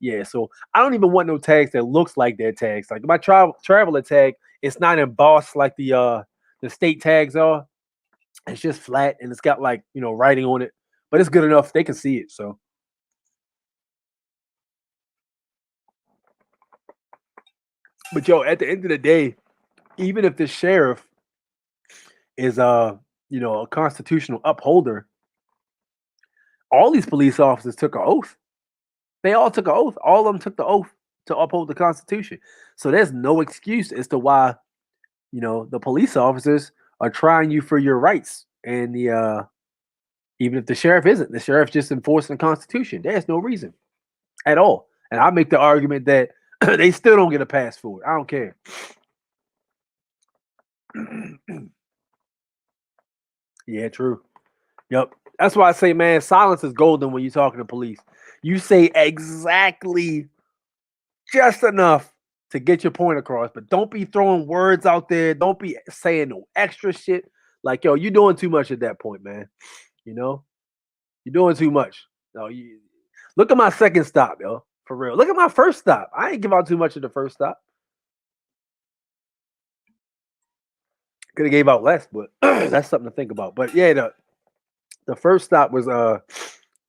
Yeah, so I don't even want no tags that looks like their tags. Like my traveler tag, it's not embossed like the state tags are. It's just flat and it's got like writing on it, but it's good enough they can see it. So, but yo, at the end of the day, even if the sheriff is a constitutional upholder, all these police officers took an oath. They all took an oath. All of them took the oath to uphold the Constitution. So there's no excuse as to why the police officers are trying you for your rights, and even if the sheriff isn't, the sheriff's just enforcing the Constitution. There's no reason at all. And I make the argument that they still don't get a pass for it. I don't care. Yeah, true. Yep. That's why I say, man, silence is golden when you're talking to police. You say exactly just enough to get your point across, but don't be throwing words out there. Don't be saying no extra shit. Like, yo, you're doing too much at that point, man. You know, you're doing too much. No, look at my second stop, yo. For real. Look at my first stop. I ain't give out too much at the first stop. Could have gave out less, but that's something to think about. But yeah, the first stop was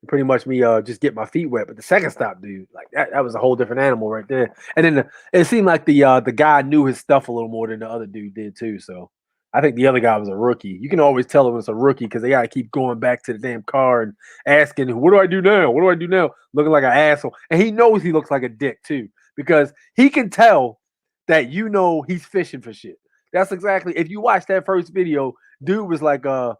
pretty much me just get my feet wet. But the second stop, dude, like that was a whole different animal right there. And then it seemed like the guy knew his stuff a little more than the other dude did too. So I think the other guy was a rookie. You can always tell when it's a rookie because they gotta keep going back to the damn car and asking, "What do I do now? What do I do now?" Looking like an asshole, and he knows he looks like a dick too because he can tell that he's fishing for shit. That's exactly. If you watch that first video, dude was like, and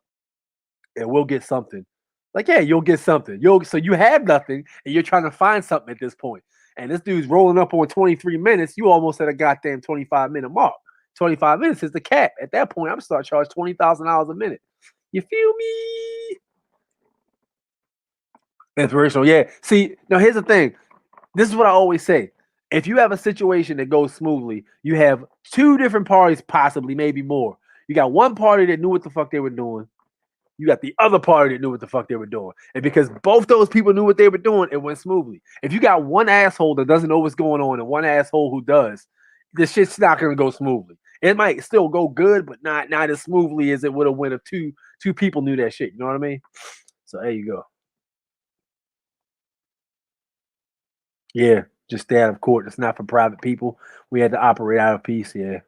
we'll get something. Like, yeah, you'll get something. So you have nothing, and you're trying to find something at this point. And this dude's rolling up on 23 minutes. You almost at a goddamn 25-minute mark. 25 minutes is the cap. At that point, I'm start charging $20,000 a minute. You feel me? Inspirational, yeah. See, now here's the thing. This is what I always say. If you have a situation that goes smoothly, you have two different parties, possibly, maybe more. You got one party that knew what the fuck they were doing. You got the other party that knew what the fuck they were doing. And because both those people knew what they were doing, it went smoothly. If you got one asshole that doesn't know what's going on and one asshole who does, this shit's not gonna go smoothly. It might still go good, but not as smoothly as it would have went if two people knew that shit. You know what I mean? So there you go. Yeah, just stay out of court. It's not for private people. We had to operate out of peace. Yeah.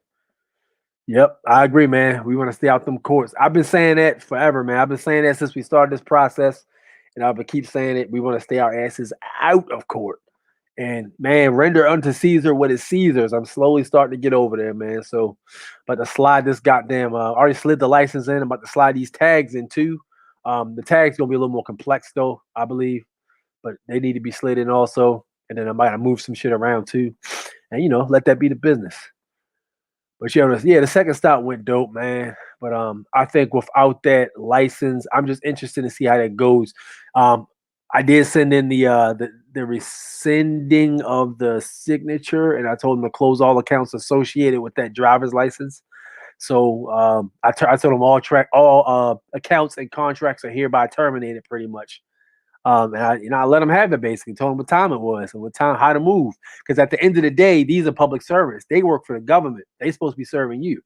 Yep, I agree, man. We want to stay out them courts. I've been saying that forever, man. I've been saying that since we started this process, and I'll keep saying it. We want to stay our asses out of court. And man, render unto Caesar what is Caesar's. I'm slowly starting to get over there, man. So, about to slide this goddamn. Already slid the license in. I'm about to slide these tags in too. The tags gonna be a little more complex though, I believe, but they need to be slid in also. And then I might move some shit around too, and let that be the business. But yeah, the second stop went dope, man. But I think without that license, I'm just interested to see how that goes. Um, I did send in the rescinding of the signature, and I told them to close all accounts associated with that driver's license. So I told them all accounts and contracts are hereby terminated, pretty much. And I let them have it basically, told them what time it was and what time, how to move. Because at the end of the day, these are public servants. They work for the government. They supposed to be serving you.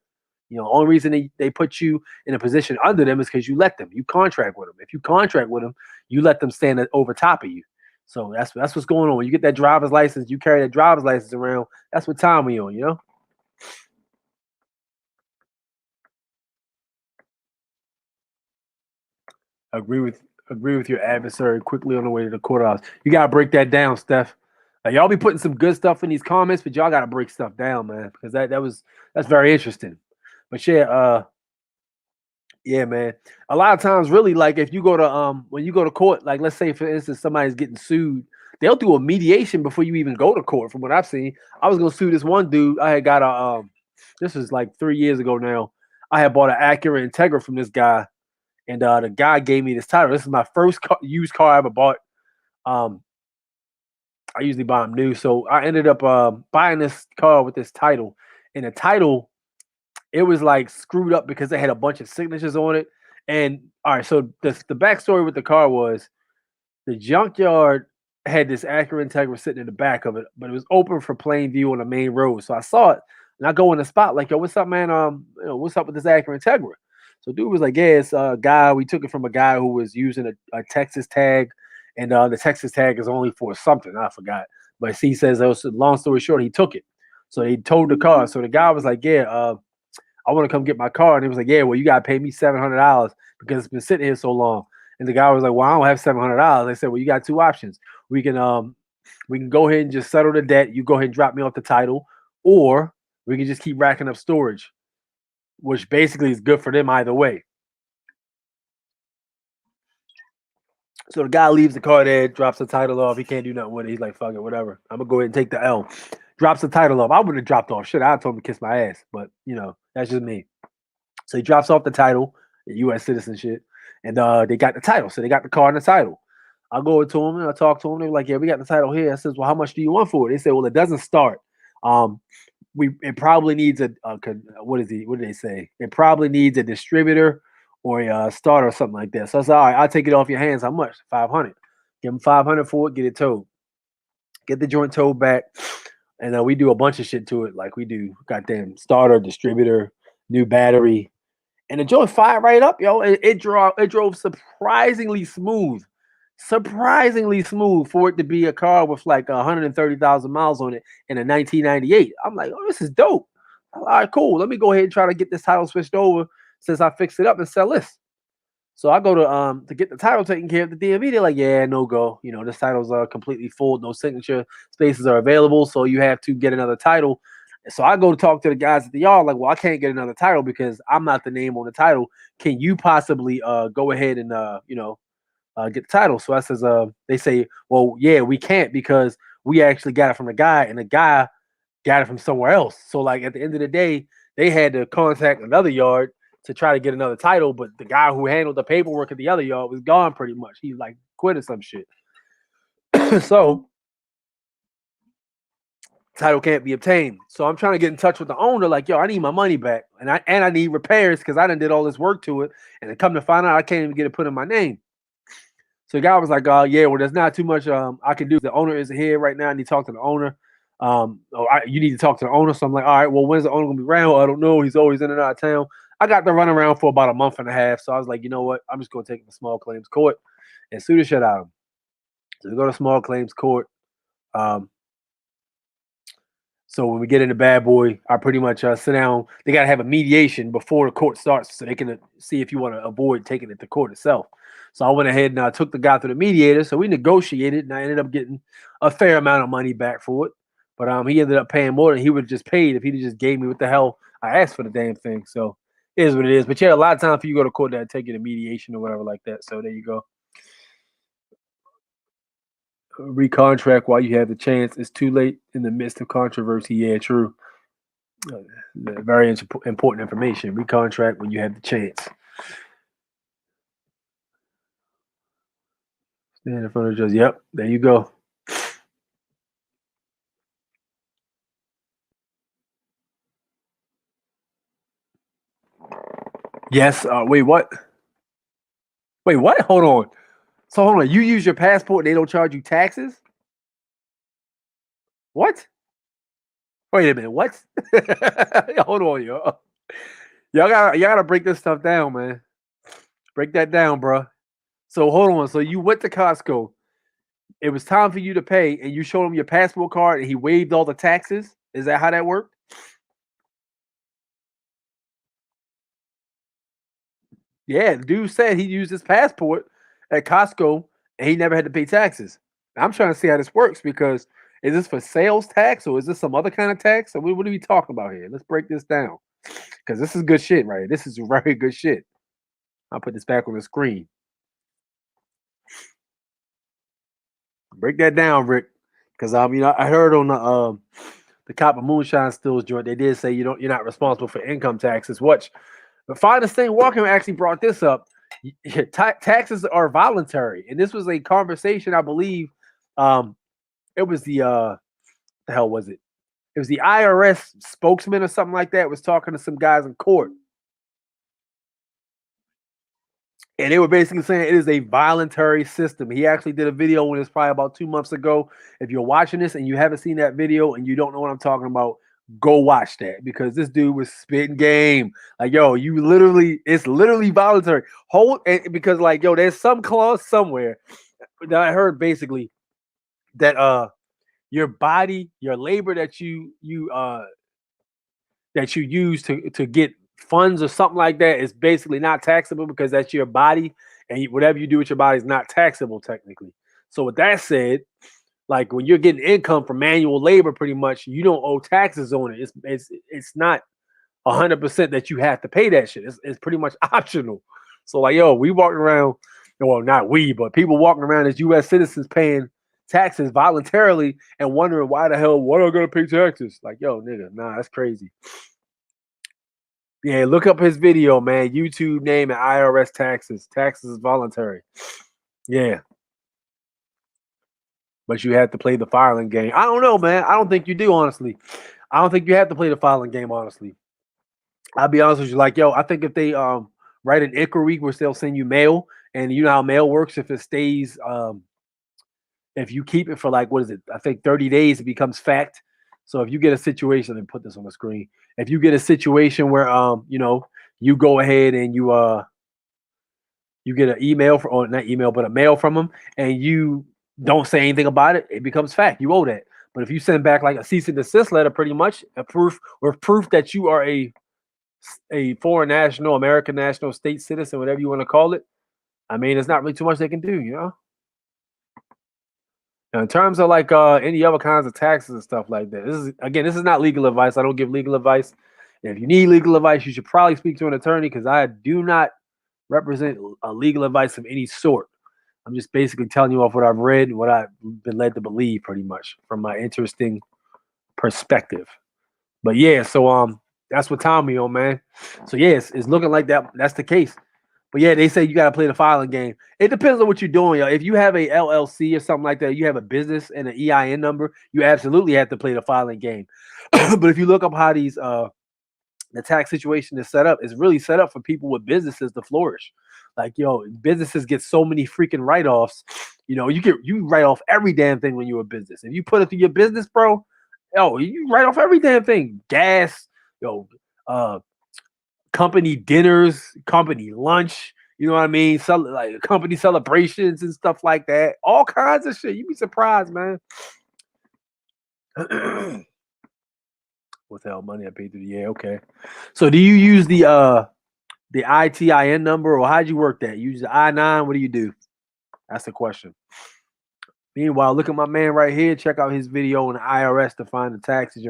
Only reason they put you in a position under them is because you let them. You contract with them. If you contract with them, you let them stand over top of you. So that's what's going on. When you get that driver's license, you carry that driver's license around. That's what time we on. Agree with your adversary quickly on the way to the courthouse. You gotta break that down, Steph. Y'all be putting some good stuff in these comments, but y'all gotta break stuff down, man, because that's very interesting. But yeah, man. A lot of times, really, like if you go to when you go to court, like let's say for instance somebody's getting sued, they'll do a mediation before you even go to court. From what I've seen, I was gonna sue this one dude. I had got a this was like 3 years ago now. I had bought an Acura Integra from this guy, and the guy gave me this title. This is my first used car I ever bought. Um, I usually buy them new, so I ended up buying this car with this title. And the title, it was like screwed up because it had a bunch of signatures on it. And all right, so the backstory with the car was the junkyard had this Acura Integra sitting in the back of it, but it was open for plain view on the main road. So I saw it, and I go in the spot like, "Yo, what's up, man? What's up with this Acura Integra?" So dude was like, "Yeah, it's a guy. We took it from a guy who was using a Texas tag, and the Texas tag is only for something I forgot." But he says, long story short, he took it. So they towed the car. So the guy was like, "Yeah, I want to come get my car," and he was like, "Yeah, well, you gotta pay me $700 because it's been sitting here so long." And the guy was like, "Well, I don't have $700." I said, "Well, you got two options. We can go ahead and just settle the debt. You go ahead and drop me off the title, or we can just keep racking up storage, which basically is good for them either way." So the guy leaves the car there, drops the title off. He can't do nothing with it. He's like, "Fuck it, whatever. I'm gonna go ahead and take the L." Drops the title off. I would have dropped off shit. I told him to kiss my ass, but that's just me. So he drops off the title, U.S. citizen shit, and they got the title. So they got the car and the title. I go to them and I talk to them. They're like, "Yeah, we got the title here." I says, "Well, how much do you want for it?" They say, "Well, it doesn't start. Um, it probably needs what is he? What did they say? It probably needs a distributor or a starter or something like that." So I said, "All right, I'll take it off your hands. How much? 500. Give them 500 for it. Get it towed. Get the joint towed back." And we do a bunch of shit to it. Like we do goddamn starter, distributor, new battery, and the joint fired right up, yo. It drove surprisingly smooth for it to be a car with like 130,000 miles on it in a 1998. I'm like, "Oh, this is dope." All right, cool. Let me go ahead and try to get this title switched over since I fixed it up and sell this. So I go to get the title taken care of the DMV. They're like, "Yeah, no go. This title's completely full. No signature spaces are available, so you have to get another title." So I go to talk to the guys at the yard, like, "Well, I can't get another title because I'm not the name on the title. Can you possibly go ahead and get the title?" So I says, they say, "Well, yeah, we can't because we actually got it from the guy, and the guy got it from somewhere else." So like at the end of the day, they had to contact another yard to try to get another title, but the guy who handled the paperwork at the other yard was gone pretty much. He like quit or some shit. So title can't be obtained. So I'm trying to get in touch with the owner, like, "Yo, I need my money back, and I need repairs because I done did all this work to it, and then come to find out I can't even get it put in my name." So the guy was like, "Oh yeah, well, there's not too much I can do. The owner isn't here right now. I need to talk to the owner. You need to talk to the owner." So I'm like, "All right, well, when's the owner gonna be around?" "I don't know. He's always in and out of town." I got to run around for about a month and a half. So I was like, "You know what? I'm just gonna take him to small claims court and sue the shit out of him." So we go to small claims court. So when we get into Bad Boy, I pretty much sit down. They got to have a mediation before the court starts so they can see if you want to avoid taking it to court itself. So I went ahead and took the guy through the mediator. So we negotiated, and I ended up getting a fair amount of money back for it. But he ended up paying more than he would have just paid if he just gave me what the hell I asked for the damn thing. So it is what it is. But yeah, a lot of times for you go to court that take you to mediation or whatever like that. So there you go. Recontract while you have the chance. It's too late in the midst of controversy. Yeah, true. Very important information. Recontract when you have the chance. Stand in front of the judge. Yep, there you go. Yes. Wait, what? Wait, what? Hold on. So hold on. You use your passport, they don't charge you taxes? What? Wait a minute. What? Hold on, yo. Y'all gotta break this stuff down, man. Break that down, bro. So hold on. So you went to Costco. It was time for you to pay, and you showed him your passport card, and he waived all the taxes. Is that how that worked? Yeah, the dude said he used his passport at Costco, and he never had to pay taxes. I'm trying to see how this works because is this for sales tax or is this some other kind of tax? Or what are we talking about here? Let's break this down because this is good shit, right? This is very good shit. I'll put this back on the screen. Break that down, Rick, because I heard on the Copper Moonshine Stills joint they did say you're not responsible for income taxes. Watch, the finest thing Walker actually brought this up. Taxes are voluntary, and this was a conversation I believe. It was the hell was it? It was the IRS spokesman or something like that was talking to some guys in court. And they were basically saying it is a voluntary system. He actually did a video when it's probably about 2 months ago. If you're watching this and you haven't seen that video and you don't know what I'm talking about, go watch that because this dude was spitting game. Like, yo, it's literally voluntary. Because like, yo, there's some clause somewhere that I heard basically that your body, your labor that you use to get funds or something like that is basically not taxable because that's your body, and whatever you do with your body is not taxable technically. So with that said, like when you're getting income from manual labor, pretty much you don't owe taxes on it. It's not 100% that you have to pay that shit. It's pretty much optional. So like, yo, we walking around, well, not we, but people walking around as U.S. citizens paying taxes voluntarily and wondering why the hell, what am I gonna pay taxes? Like, yo, nigga, nah, that's crazy. Yeah, look up his video, man. YouTube name and IRS taxes. Taxes is voluntary. Yeah. But you have to play the filing game. I don't know, man. I don't think you do, honestly. I don't think you have to play the filing game, honestly. I'll be honest with you. Like, yo, I think if they write an inquiry where they'll send you mail, and you know how mail works, if it stays if you keep it for like what is it? I think 30 days, it becomes fact. So if you get a situation, and put this on the screen, if you get a situation where you go ahead and you get an email or not email, but a mail from them, and you don't say anything about it, it becomes fact. You owe that. But if you send back like a cease and desist letter, pretty much a proof that you are a foreign national, American national, state citizen, whatever you want to call it, I mean, there's not really too much they can do, you know. Now, in terms of like any other kinds of taxes and stuff like that, this is not legal advice. I don't give legal advice. And if you need legal advice, you should probably speak to an attorney because I do not represent a legal advice of any sort. I'm just basically telling you off what I've read and what I've been led to believe, pretty much from my interesting perspective. But yeah, so that's what Tommy on, man. So yes, it's looking like that's the case. But yeah, they say you got to play the filing game. It depends on what you're doing, yo. If you have a LLC or something like that, you have a business and an EIN number, you absolutely have to play the filing game. But if you look up how these the tax situation is set up, it's really set up for people with businesses to flourish. Like, yo, businesses get so many freaking write-offs. You know, you write off every damn thing when you're a business. If you put it through your business, bro, yo, you write off every damn thing. Gas, yo, company dinners, company lunch, you know what I mean? Like company celebrations and stuff like that. All kinds of shit. You'd be surprised, man. Withheld money I paid through the year. Okay. So do you use the ITIN number, or how'd you work that? You use the I-9? What do you do? That's the question. Meanwhile, look at my man right here. Check out his video on the IRS to find the taxes.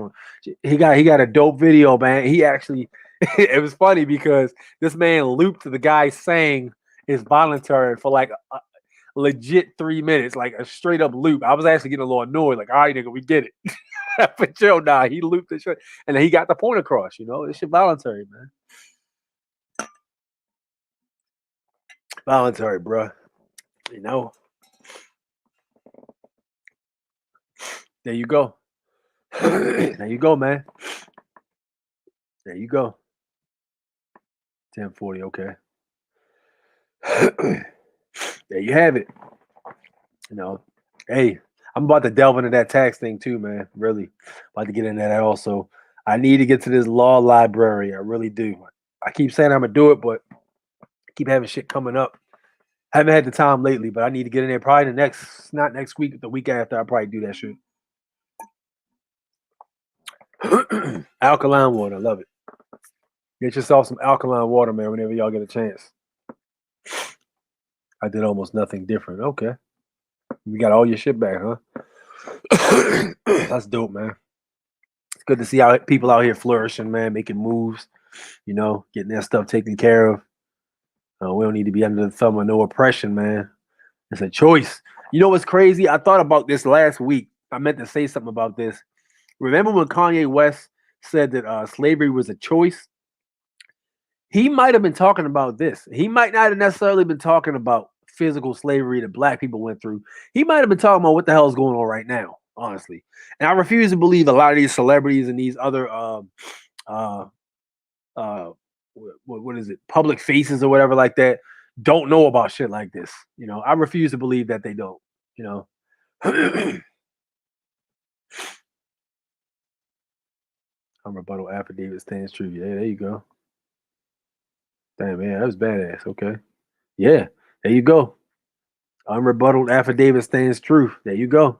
He got a dope video, man. He actually it was funny because this man looped the guy saying it's voluntary for like a legit 3 minutes, like a straight up loop. I was actually getting a little annoyed, like, all right, nigga, we get it. But yo, nah, he looped the shit and then he got the point across, this shit voluntary, man. Voluntary, bro. There you go. There you go, man. There you go. 1040, okay. There you have it. Hey, I'm about to delve into that tax thing too, man. Really. About to get into that also. I need to get to this law library. I really do. I keep saying I'm gonna do it, but I keep having shit coming up. I haven't had the time lately, but I need to get in there probably not next week, the week after. I'll probably do that shit. Alkaline water, love it. Get yourself some alkaline water, man, whenever y'all get a chance. I did almost nothing different. Okay. You got all your shit back, huh? That's dope, man. It's good to see how people out here flourishing, man, making moves, getting their stuff taken care of. We don't need to be under the thumb of no oppression, man. It's a choice. You know what's crazy? I thought about this last week. I meant to say something about this. Remember when Kanye West said that slavery was a choice? He might have been talking about this. He might not have necessarily been talking about physical slavery that black people went through. He might have been talking about what the hell is going on right now, honestly. And I refuse to believe a lot of these celebrities and these other what is it, public faces or whatever like that, don't know about shit like this. I refuse to believe that they don't. Unrebuttal affidavit stands true. Yeah, there you go. Damn, man, that was badass. Okay. Yeah, there you go. Unrebuttal affidavit stands true. There you go.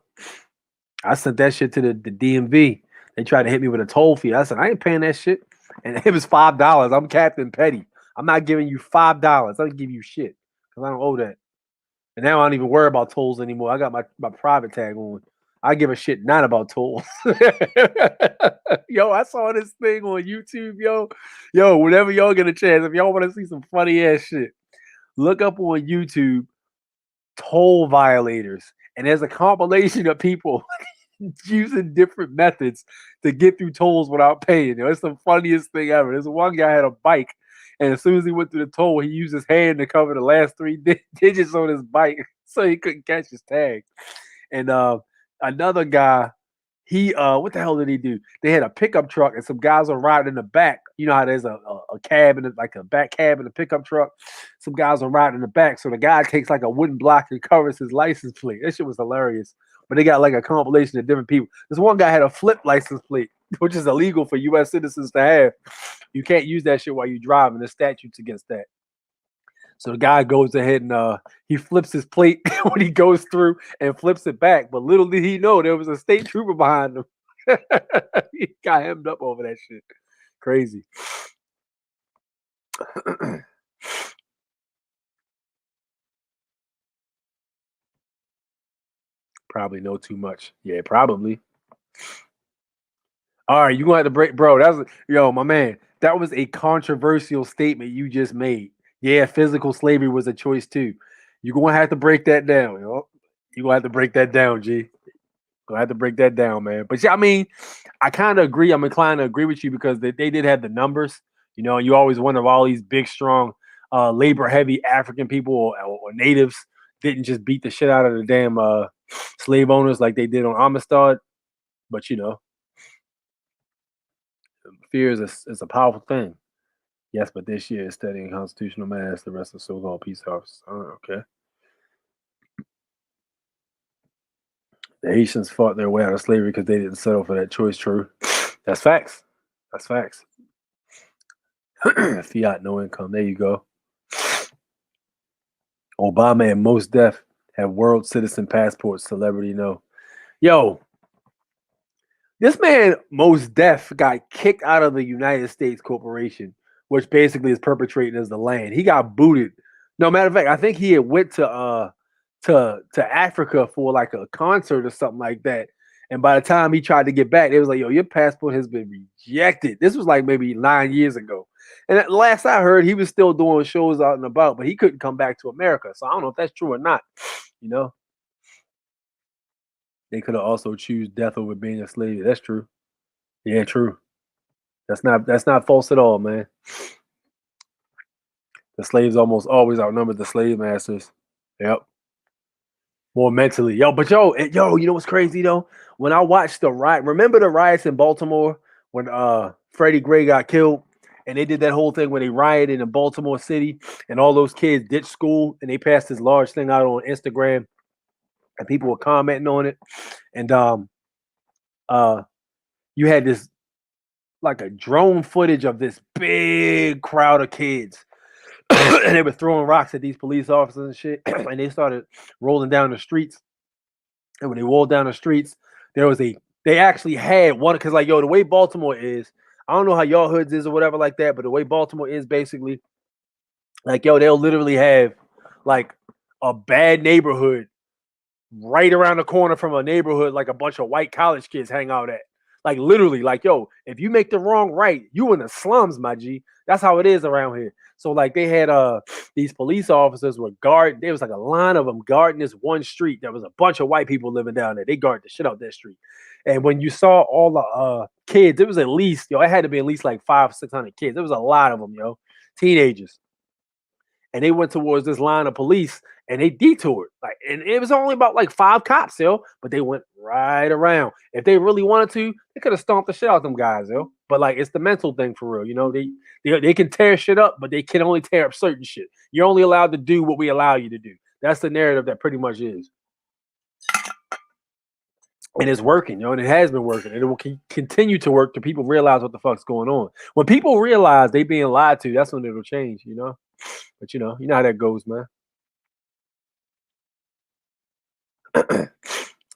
I sent that shit to the DMV. They tried to hit me with a toll fee. I said, I ain't paying that shit. And it was $5. I'm Captain Petty. I'm not giving you $5. I don't give you shit because I don't owe that. And now I don't even worry about tolls anymore. I got my private tag on. I give a shit not about tolls. Yo, I saw this thing on YouTube, yo, whenever y'all get a chance, if y'all want to see some funny ass shit, look up on YouTube toll violators. And there's a compilation of people using different methods to get through tolls without paying. It's the funniest thing ever. There's one guy had a bike, and as soon as he went through the toll, he used his hand to cover the last three digits on his bike so he couldn't catch his tag. And another guy, he what the hell did he do? They had a pickup truck and some guys were riding in the back. You know how there's a cab and like a back cab in a pickup truck. Some guys are riding in the back, so the guy takes like a wooden block and covers his license plate. That shit was hilarious. But they got like a compilation of different people. This one guy had a flip license plate, which is illegal for U.S. citizens to have. You can't use that shit while you're driving. There's statutes against that. So the guy goes ahead and he flips his plate when he goes through and flips it back. But little did he know there was a state trooper behind him. He got hemmed up over that shit. Crazy. Probably know too much. Yeah, probably. All right, you gonna have to break, bro. My man. That was a controversial statement you just made. Yeah, physical slavery was a choice too. You're gonna have to break that down, You're gonna have to break that down, G. Gonna have to break that down, man. But yeah, I mean, I kind of agree. I'm inclined to agree with you because they did have the numbers. You always wonder if all these big, strong, labor-heavy African people or natives didn't just beat the shit out of the damn slave owners like they did on Amistad. But fear is a powerful thing. Yes, but this year is studying constitutional mass. The rest of so-called peace officers. Okay. The Haitians fought their way out of slavery because they didn't settle for that choice. True. That's facts. That's facts. Fiat, no income. There you go. Obama and Mos Def have world citizen passports. Celebrity, no. Yo, This man, Mos Def, got kicked out of the United States Corporation, which basically is perpetrating as the land. He got booted. No matter of fact, I think he had went to Africa for like a concert or something like that. And by the time he tried to get back, it was like, yo, your passport has been rejected. This was like maybe 9 years ago. And last I heard, he was still doing shows out and about, but he couldn't come back to America. So I don't know if that's true or not. You know, they could have also choose death over being a slave. That's true. Yeah, true. That's not false at all, man. The slaves almost always outnumbered the slave masters. Yep. More mentally. Yo, you know what's crazy though? When I watched the riot, remember the riots in Baltimore when Freddie Gray got killed? And they did that whole thing where they rioted in Baltimore City and all those kids ditched school and they passed this large thing out on Instagram and people were commenting on it. And uh you had this like a drone footage of this big crowd of kids and they were throwing rocks at these police officers and shit. And they started rolling down the streets. And when they rolled down the streets, there was a they actually had one because like yo, the way Baltimore is, I don't know how y'all hoods is or whatever like that, but the way Baltimore is basically like yo, they'll literally have like a bad neighborhood right around the corner from a neighborhood like a bunch of white college kids hang out at. Like literally, like yo, if you make the wrong right, you in the slums, my G. That's how it is around here. So like they had these police officers were guard. There was like a line of them guarding this one street. There was a bunch of white people living down there. They guard the shit out that street. And when you saw all the kids, it was at least yo, it had to be at least like 500-600 kids. There was a lot of them, yo, teenagers and they went towards this line of police and they detoured. Like, and it was only about like 5 cops, yo, but they went right around. If they really wanted to, they could have stomped the shit out of them guys, yo. But like, it's the mental thing for real, you know. They can tear shit up, but they can only tear up certain shit. You're only allowed to do what we allow you to do. That's the narrative that pretty much is, and it's working, yo, and it has been working, and it will continue to work till people realize what the fuck's going on. When people realize they being lied to, that's when it'll change, you know. But you know how that goes, man.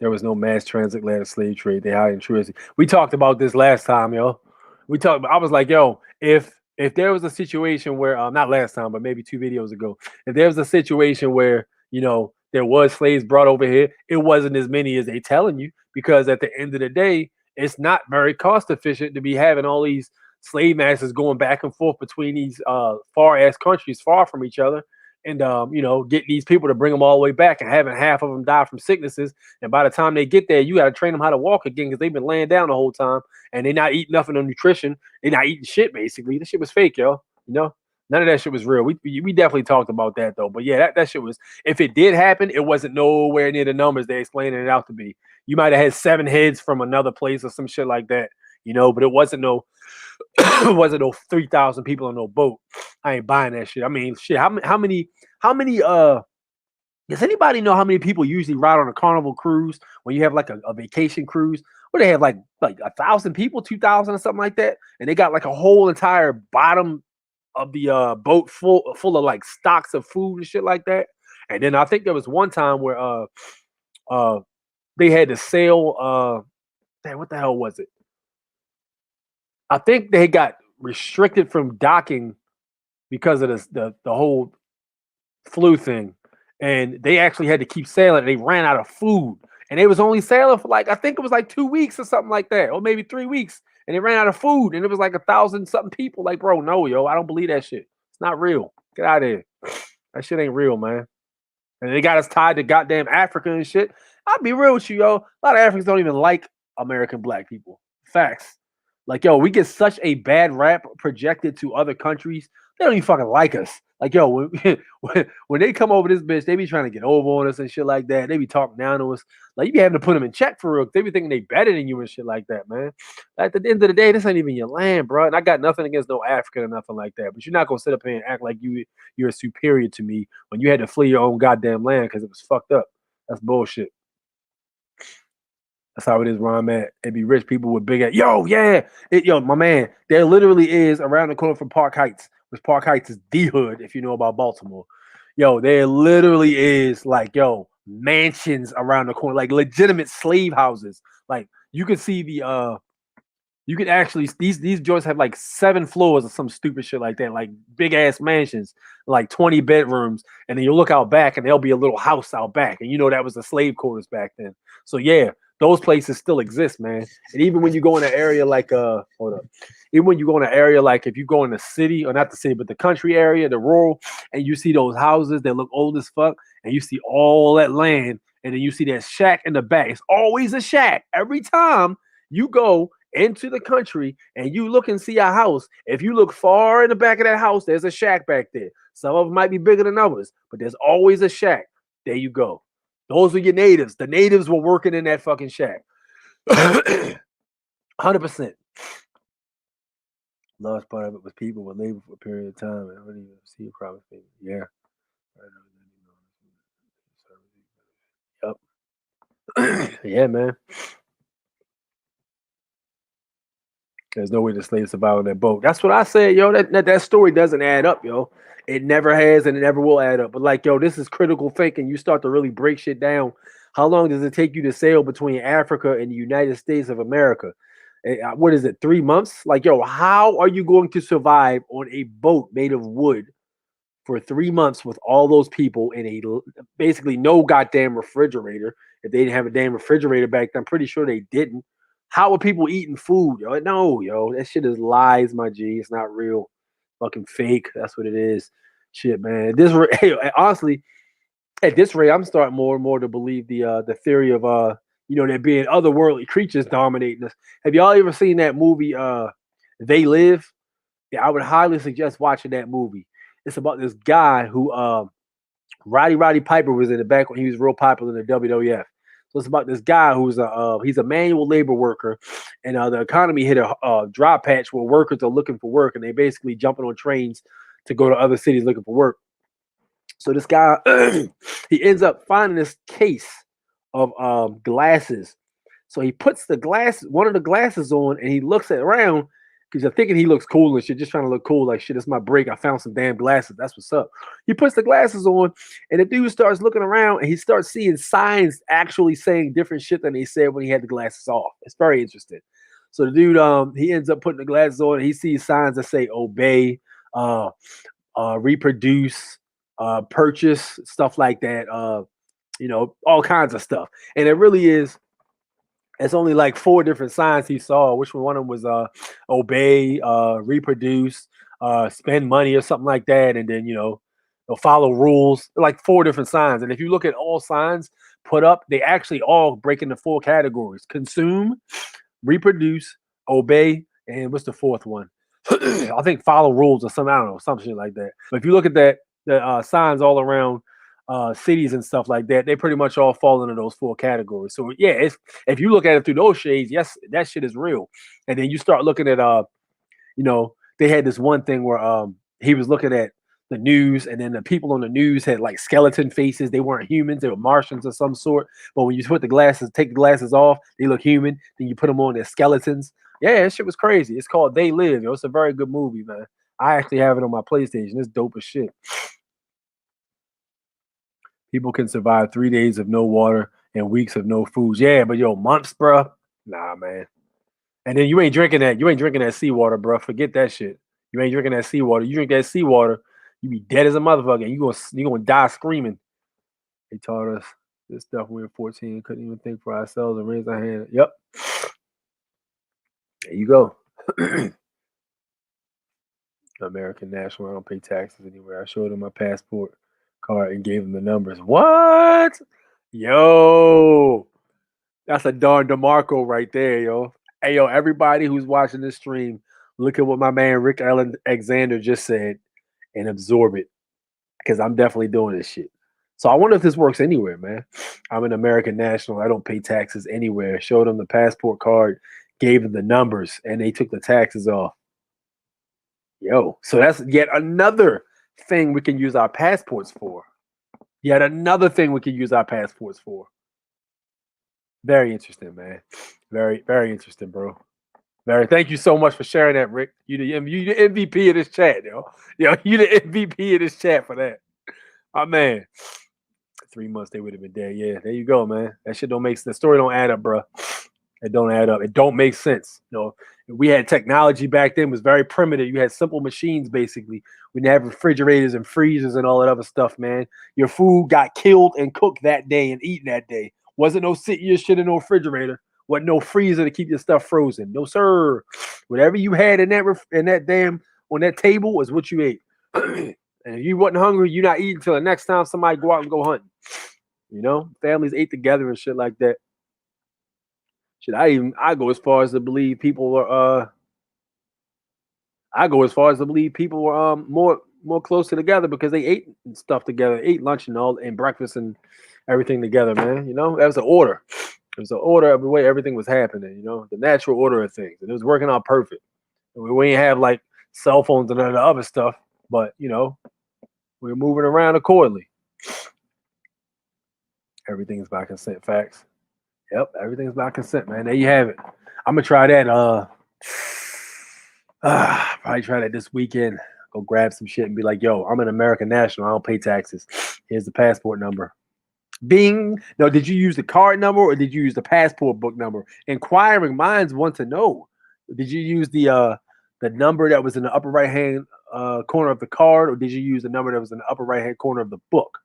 There was no mass transatlantic slave trade. They hired intrusive. We talked about this last time, yo. We talked. I was like, yo, if there was a situation where, not last time, but maybe 2 videos ago, if there was a situation where there was slaves brought over here, it wasn't as many as they telling you because at the end of the day, it's not very cost efficient to be having all these slave masters going back and forth between these far ass countries, far from each other and get these people to bring them all the way back and having half of them die from sicknesses. And by the time they get there, you got to train them how to walk again because they've been laying down the whole time and they're not eating nothing on nutrition. They're not eating shit basically. This shit was fake, yo. None of that shit was real. We definitely talked about that though. But yeah, that shit was. If it did happen, it wasn't nowhere near the numbers they explaining it out to be. You might have had 7 heads from another place or some shit like that, but it wasn't no it wasn't no 3,000 people on no boat. I ain't buying that shit. I mean, shit. How many? Does anybody know how many people usually ride on a Carnival cruise when you have like a vacation cruise where they have like 1,000 people, 2,000 or something like that, and they got like a whole entire bottom of the boat full of like stocks of food and shit like that. And then I think there was one time where uh they had to sail damn, what the hell was it? I think they got restricted from docking because of the whole flu thing, and they actually had to keep sailing. They ran out of food, and they was only sailing for like I think it was like 2 weeks or something like that, or maybe 3 weeks, and they ran out of food, and it was like 1,000 something people. Like, bro, no, yo, I don't believe that shit. It's not real. Get out of here. That shit ain't real, man. And they got us tied to goddamn Africa and shit. I'll be real with you, yo. A lot of Africans don't even like American black people. Facts. Like, yo, we get such a bad rap projected to other countries. They don't even fucking like us. Like, yo, when they come over this bitch, they be trying to get over on us and shit like that. They be talking down to us. Like, you be having to put them in check for real. They be thinking they better than you and shit like that, man. At the end of the day, this ain't even your land, bro. And I got nothing against no African or nothing like that. But you're not gonna sit up here and act like you're superior to me when you had to flee your own goddamn land because it was fucked up. That's bullshit. That's how it is where I'm at. It be rich people with big ass. Yo, yeah. Yo, my man, there literally is around the corner from Park Heights, which Park Heights is the hood if you know about Baltimore. Yo, there literally is like, yo, mansions around the corner, like legitimate slave houses. Like You could see you could actually these joints have like 7 floors or some stupid shit like that, like big ass mansions, like 20 bedrooms, and then you look out back and there'll be a little house out back, and that was the slave quarters back then. So yeah, those places still exist, man. And even when you go in an area like hold up, even when you go in an area like if you go in the city or not the city but the country area, the rural, and you see those houses that look old as fuck, and you see all that land, and then you see that shack in the back. It's always a shack every time you go into the country and you look and see a house. If you look far in the back of that house, there's a shack back there. Some of them might be bigger than others, but there's always a shack. There you go. Those are your natives. The natives were working in that fucking shack. 100%. Large part of it was people were labor for a period of time. I don't even see a problem. Yeah. Yep. Yeah, man. There's no way the slaves survived on that boat. That's what I said, yo. That story doesn't add up, yo. It never has and it never will add up. But like, yo, this is critical thinking. You start to really break shit down. How long does it take you to sail between Africa and the United States of America? What is it, 3 months? Like, yo, how are you going to survive on a boat made of wood for 3 months with all those people in basically no goddamn refrigerator? If they didn't have a damn refrigerator back then, I'm pretty sure they didn't. How are people eating food? Yo, no, yo, that shit is lies, my G. It's not real. Fucking fake. That's what it is. Shit, man. Hey, honestly, at this rate, I'm starting more and more to believe the theory of there being otherworldly creatures dominating us. Have y'all ever seen that movie They Live? Yeah, I would highly suggest watching that movie. It's about this guy who Roddy Piper was in the back when he was real popular in the WWF. So it's about this guy who's he's a manual labor worker, and the economy hit a dry patch where workers are looking for work, and they basically jumping on trains to go to other cities looking for work. So this guy he ends up finding this case of glasses. So he puts one of the glasses on, and he looks around because you're thinking he looks cool and shit, just trying to look cool. Like, shit, it's my break. I found some damn glasses. That's what's up. He puts the glasses on, and the dude starts looking around, and he starts seeing signs actually saying different shit than he said when he had the glasses off. It's very interesting. So the dude, he ends up putting the glasses on, and he sees signs that say obey, reproduce, purchase, stuff like that. All kinds of stuff. And it really is. It's only like 4 different signs he saw. Which one of them was obey, reproduce, spend money or something like that, and then follow rules. Like 4 different signs. And if you look at all signs put up, they actually all break into 4 categories: consume, reproduce, obey, and what's the 4th one? I think follow rules or something. I don't know, something like that. But if you look at the signs all around cities and stuff like that, they pretty much all fall into those 4 categories. So yeah, if you look at it through those shades, yes, that shit is real. And then you start looking at they had this one thing where he was looking at the news, and then the people on the news had like skeleton faces. They weren't humans; they were Martians of some sort. But when you take the glasses off, they look human. Then you put them on, they're skeletons. Yeah, that shit was crazy. It's called They Live. It's a very good movie, man. I actually have it on my PlayStation. It's dope as shit. People can survive 3 days of no water and weeks of no food. Yeah, but months, bro. Nah, man. And then you ain't drinking that. You ain't drinking that seawater, bro. Forget that shit. You ain't drinking that seawater. You drink that seawater, you be dead as a motherfucker. You gonna die screaming. They taught us this stuff when we were 14. Couldn't even think for ourselves and raise our hand. Yep. There you go. American National. I don't pay taxes anywhere. I showed him my passport card and gave him the numbers. What? Yo. That's a Don DeMarco right there, yo. Hey, yo, everybody who's watching this stream, look at what my man Rick Alexander just said and absorb it, because I'm definitely doing this shit. So I wonder if this works anywhere, man. I'm an American national. I don't pay taxes anywhere. Showed them the passport card, gave them the numbers, and they took the taxes off. Yo, so that's yet another thing we can use our passports for. Yet another thing we can use our passports for. Very interesting, man. Very, very interesting, bro. Very. Thank you so much for sharing that, Rick. You the MVP of this chat, yo. Yo, you the MVP of this chat for that. Oh man. 3 months they would have been dead. Yeah, there you go, man. That shit don't make sense. The story don't add up, bro. It don't add up. It don't make sense. We had technology back then, it was very primitive. You had simple machines basically. We didn't have refrigerators and freezers and all that other stuff, man. Your food got killed and cooked that day and eaten that day. Wasn't no sit your shit in no refrigerator. Wasn't no freezer to keep your stuff frozen. No sir. Whatever you had in that damn on that table is what you ate. And if you wasn't hungry, you're not eating till the next time somebody go out and go hunting. Families ate together and shit like that. Shit, I go as far as to believe people were more closer together because they ate stuff together, ate lunch and breakfast and everything together, man. That was an order. It was an order of the way everything was happening, the natural order of things. And it was working out perfect. We ain't have like cell phones and the other stuff, but we were moving around accordingly. Everything's by consent, facts. Yep, everything's by consent, man. There you have it. I'm gonna try that. Probably try that this weekend. Go grab some shit and be like, "Yo, I'm an American national. I don't pay taxes. Here's the passport number." Bing. No, did you use the card number or did you use the passport book number? Inquiring minds want to know. Did you use the number that was in the upper right hand corner of the card, or did you use the number that was in the upper right hand corner of the book?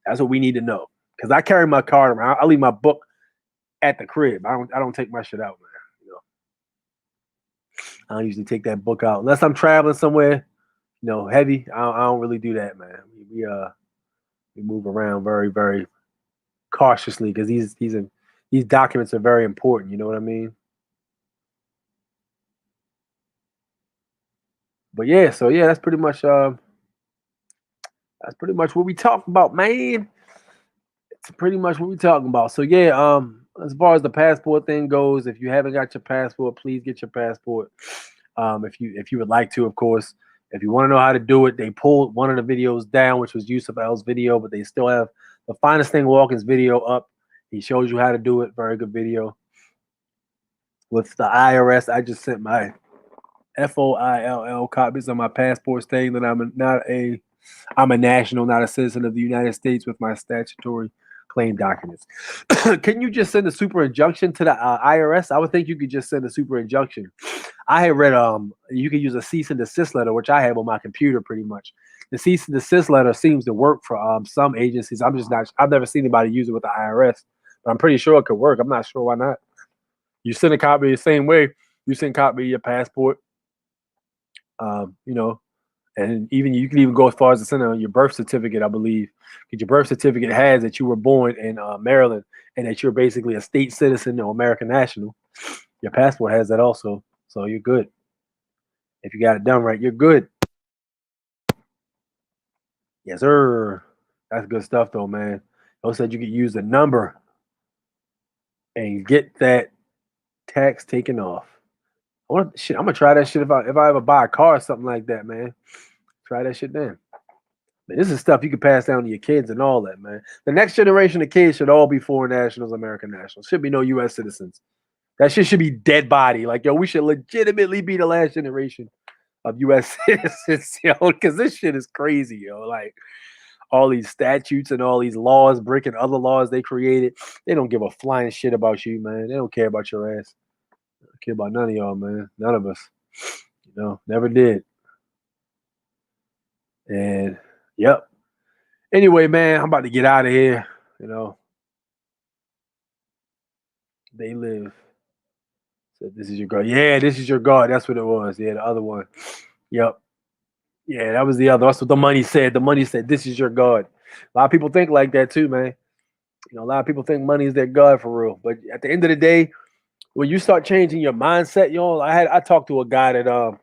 That's what we need to know. Because I carry my card around. I leave my book at the crib. I don't take my shit out, man. I don't usually take that book out unless I'm traveling somewhere, heavy. I don't really do that, man. We move around very, very cautiously because these documents are very important. You know what I mean? But yeah, so yeah, that's pretty much what we talk about, man. It's pretty much what we talking about. So yeah, as far as the passport thing goes, if you haven't got your passport, please get your passport. If you would like to, of course. If you want to know how to do it, they pulled one of the videos down, which was Yusuf L's video, but they still have the Finest Thing Walking's video up. He shows you how to do it. Very good video. With the IRS, I just sent my FOILL copies of my passport stating that I'm a national, not a citizen of the United States with my statutory claim documents. Can you just send a super injunction to the IRS? I would think you could just send a super injunction. I had read you could use a cease and desist letter, which I have on my computer pretty much. The cease and desist letter seems to work for some agencies. I've never seen anybody use it with the IRS, but I'm pretty sure it could work. I'm not sure why not. You send a copy the same way you send a copy of your passport. And you can even go as far as to send your birth certificate, I believe. Because your birth certificate has that you were born in Maryland and that you're basically a state citizen or American national. Your passport has that also. So you're good. If you got it done right, you're good. Yes, sir. That's good stuff though, man. Also said you could use the number and get that tax taken off. I'm gonna try that shit if I ever buy a car or something like that, man. Try that shit then. Man, this is stuff you can pass down to your kids and all that, man. The next generation of kids should all be foreign nationals, American nationals. Should be no U.S. citizens. That shit should be dead body. Like, yo, we should legitimately be the last generation of U.S. citizens, because this shit is crazy, yo. Like, all these statutes and all these laws, breaking other laws they created. They don't give a flying shit about you, man. They don't care about your ass. They don't care about none of y'all, man. None of us. Never did. And yep. Anyway, man, I'm about to get out of here. They live. So this is your God. Yeah, this is your God. That's what it was. Yeah, the other one. Yep. Yeah, that was the other. That's what the money said. The money said, "This is your God." A lot of people think like that too, man. A lot of people think money is their God for real. But at the end of the day, when you start changing your mindset, I talked to a guy that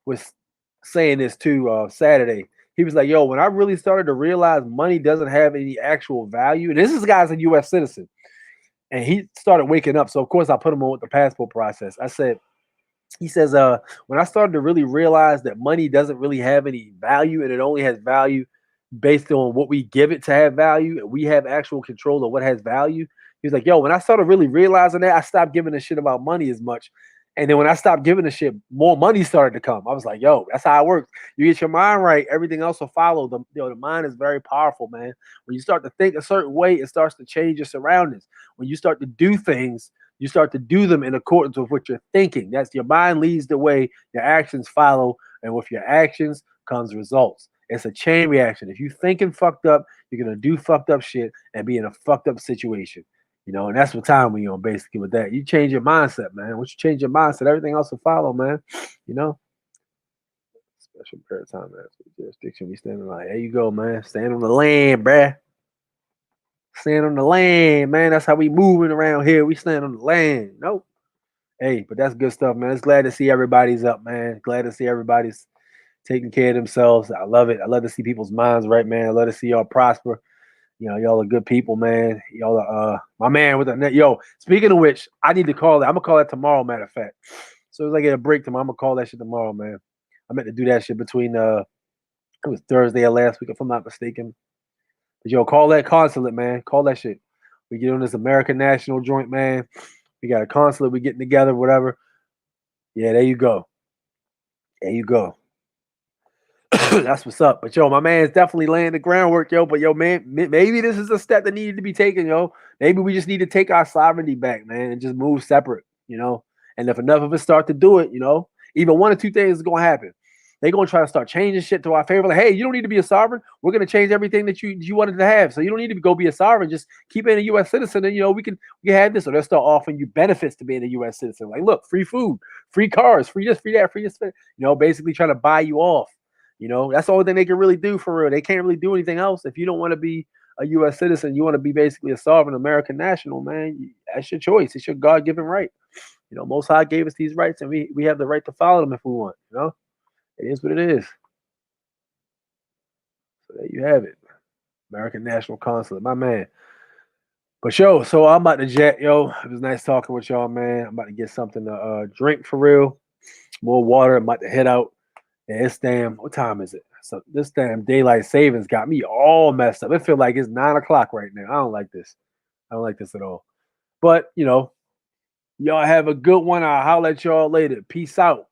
was saying this too Saturday. He was like, "Yo, when I really started to realize money doesn't have any actual value," and this is guy's a U.S. citizen, and he started waking up. So of course I put him on with the passport process. He says, when I started to really realize that money doesn't really have any value and it only has value based on what we give it to have value, and we have actual control of what has value. He's like, yo, when I started really realizing that, I stopped giving a shit about money as much. And then when I stopped giving a shit, more money started to come. I was like, yo, that's how it works. You get your mind right, everything else will follow. The mind is very powerful, man. When you start to think a certain way, it starts to change your surroundings. When you start to do things You start to do them in accordance with what you're thinking. That's your mind leads the way, your actions follow, and with your actions comes results. It's a chain reaction. If you thinking fucked up, you're gonna do fucked up shit and be in a fucked up situation. And that's what time we on basically with that. You change your mindset, man. Once you change your mindset, everything else will follow, man. You know? Special maritime jurisdiction. We standing like, there you go, man. Stand on the land, bruh. Stand on the land, man. That's how we moving around here. We stand on the land. Nope. Hey, but that's good stuff, man. It's glad to see everybody's up, man. Glad to see everybody's taking care of themselves. I love it. I love to see people's minds right, man. I love to see y'all prosper. Y'all are good people, man. Y'all are my man with the net. Yo, speaking of which, I need to call that. I'm gonna call that tomorrow, matter of fact. So as I get a break tomorrow, I'm gonna call that shit tomorrow, man. I meant to do that shit between it was Thursday or last week, if I'm not mistaken. But yo, call that consulate, man. Call that shit. We get on this American National joint, man. We got a consulate. We getting together, whatever. Yeah, there you go. There you go. That's what's up. But yo, my man's definitely laying the groundwork, yo. But yo, man, maybe this is a step that needed to be taken, yo. Maybe we just need to take our sovereignty back, man, and just move separate. And if enough of us start to do it, even one or two things is gonna happen. They're gonna try to start changing shit to our favor. Like, hey, you don't need to be a sovereign. We're gonna change everything that you wanted to have. So you don't need to go be a sovereign. Just keep being a U.S. citizen, and we can have this. Or they'll start offering you benefits to being a U.S. citizen. Like, look, free food, free cars, free this, free that, free this. Basically trying to buy you off. That's the only thing they can really do for real. They can't really do anything else. If you don't want to be a U.S. citizen, you want to be basically a sovereign American national, man. That's your choice. It's your God-given right. Most High gave us these rights, and we have the right to follow them if we want. It is what it is. So there you have it. American National Consulate, my man. But yo, so I'm about to jet, yo. It was nice talking with y'all, man. I'm about to get something to drink for real. More water. I'm about to head out. And it's what time is it? So this damn daylight savings got me all messed up. It feels like it's 9 o'clock right now. I don't like this. I don't like this at all. But, y'all have a good one. I'll holler at y'all later. Peace out.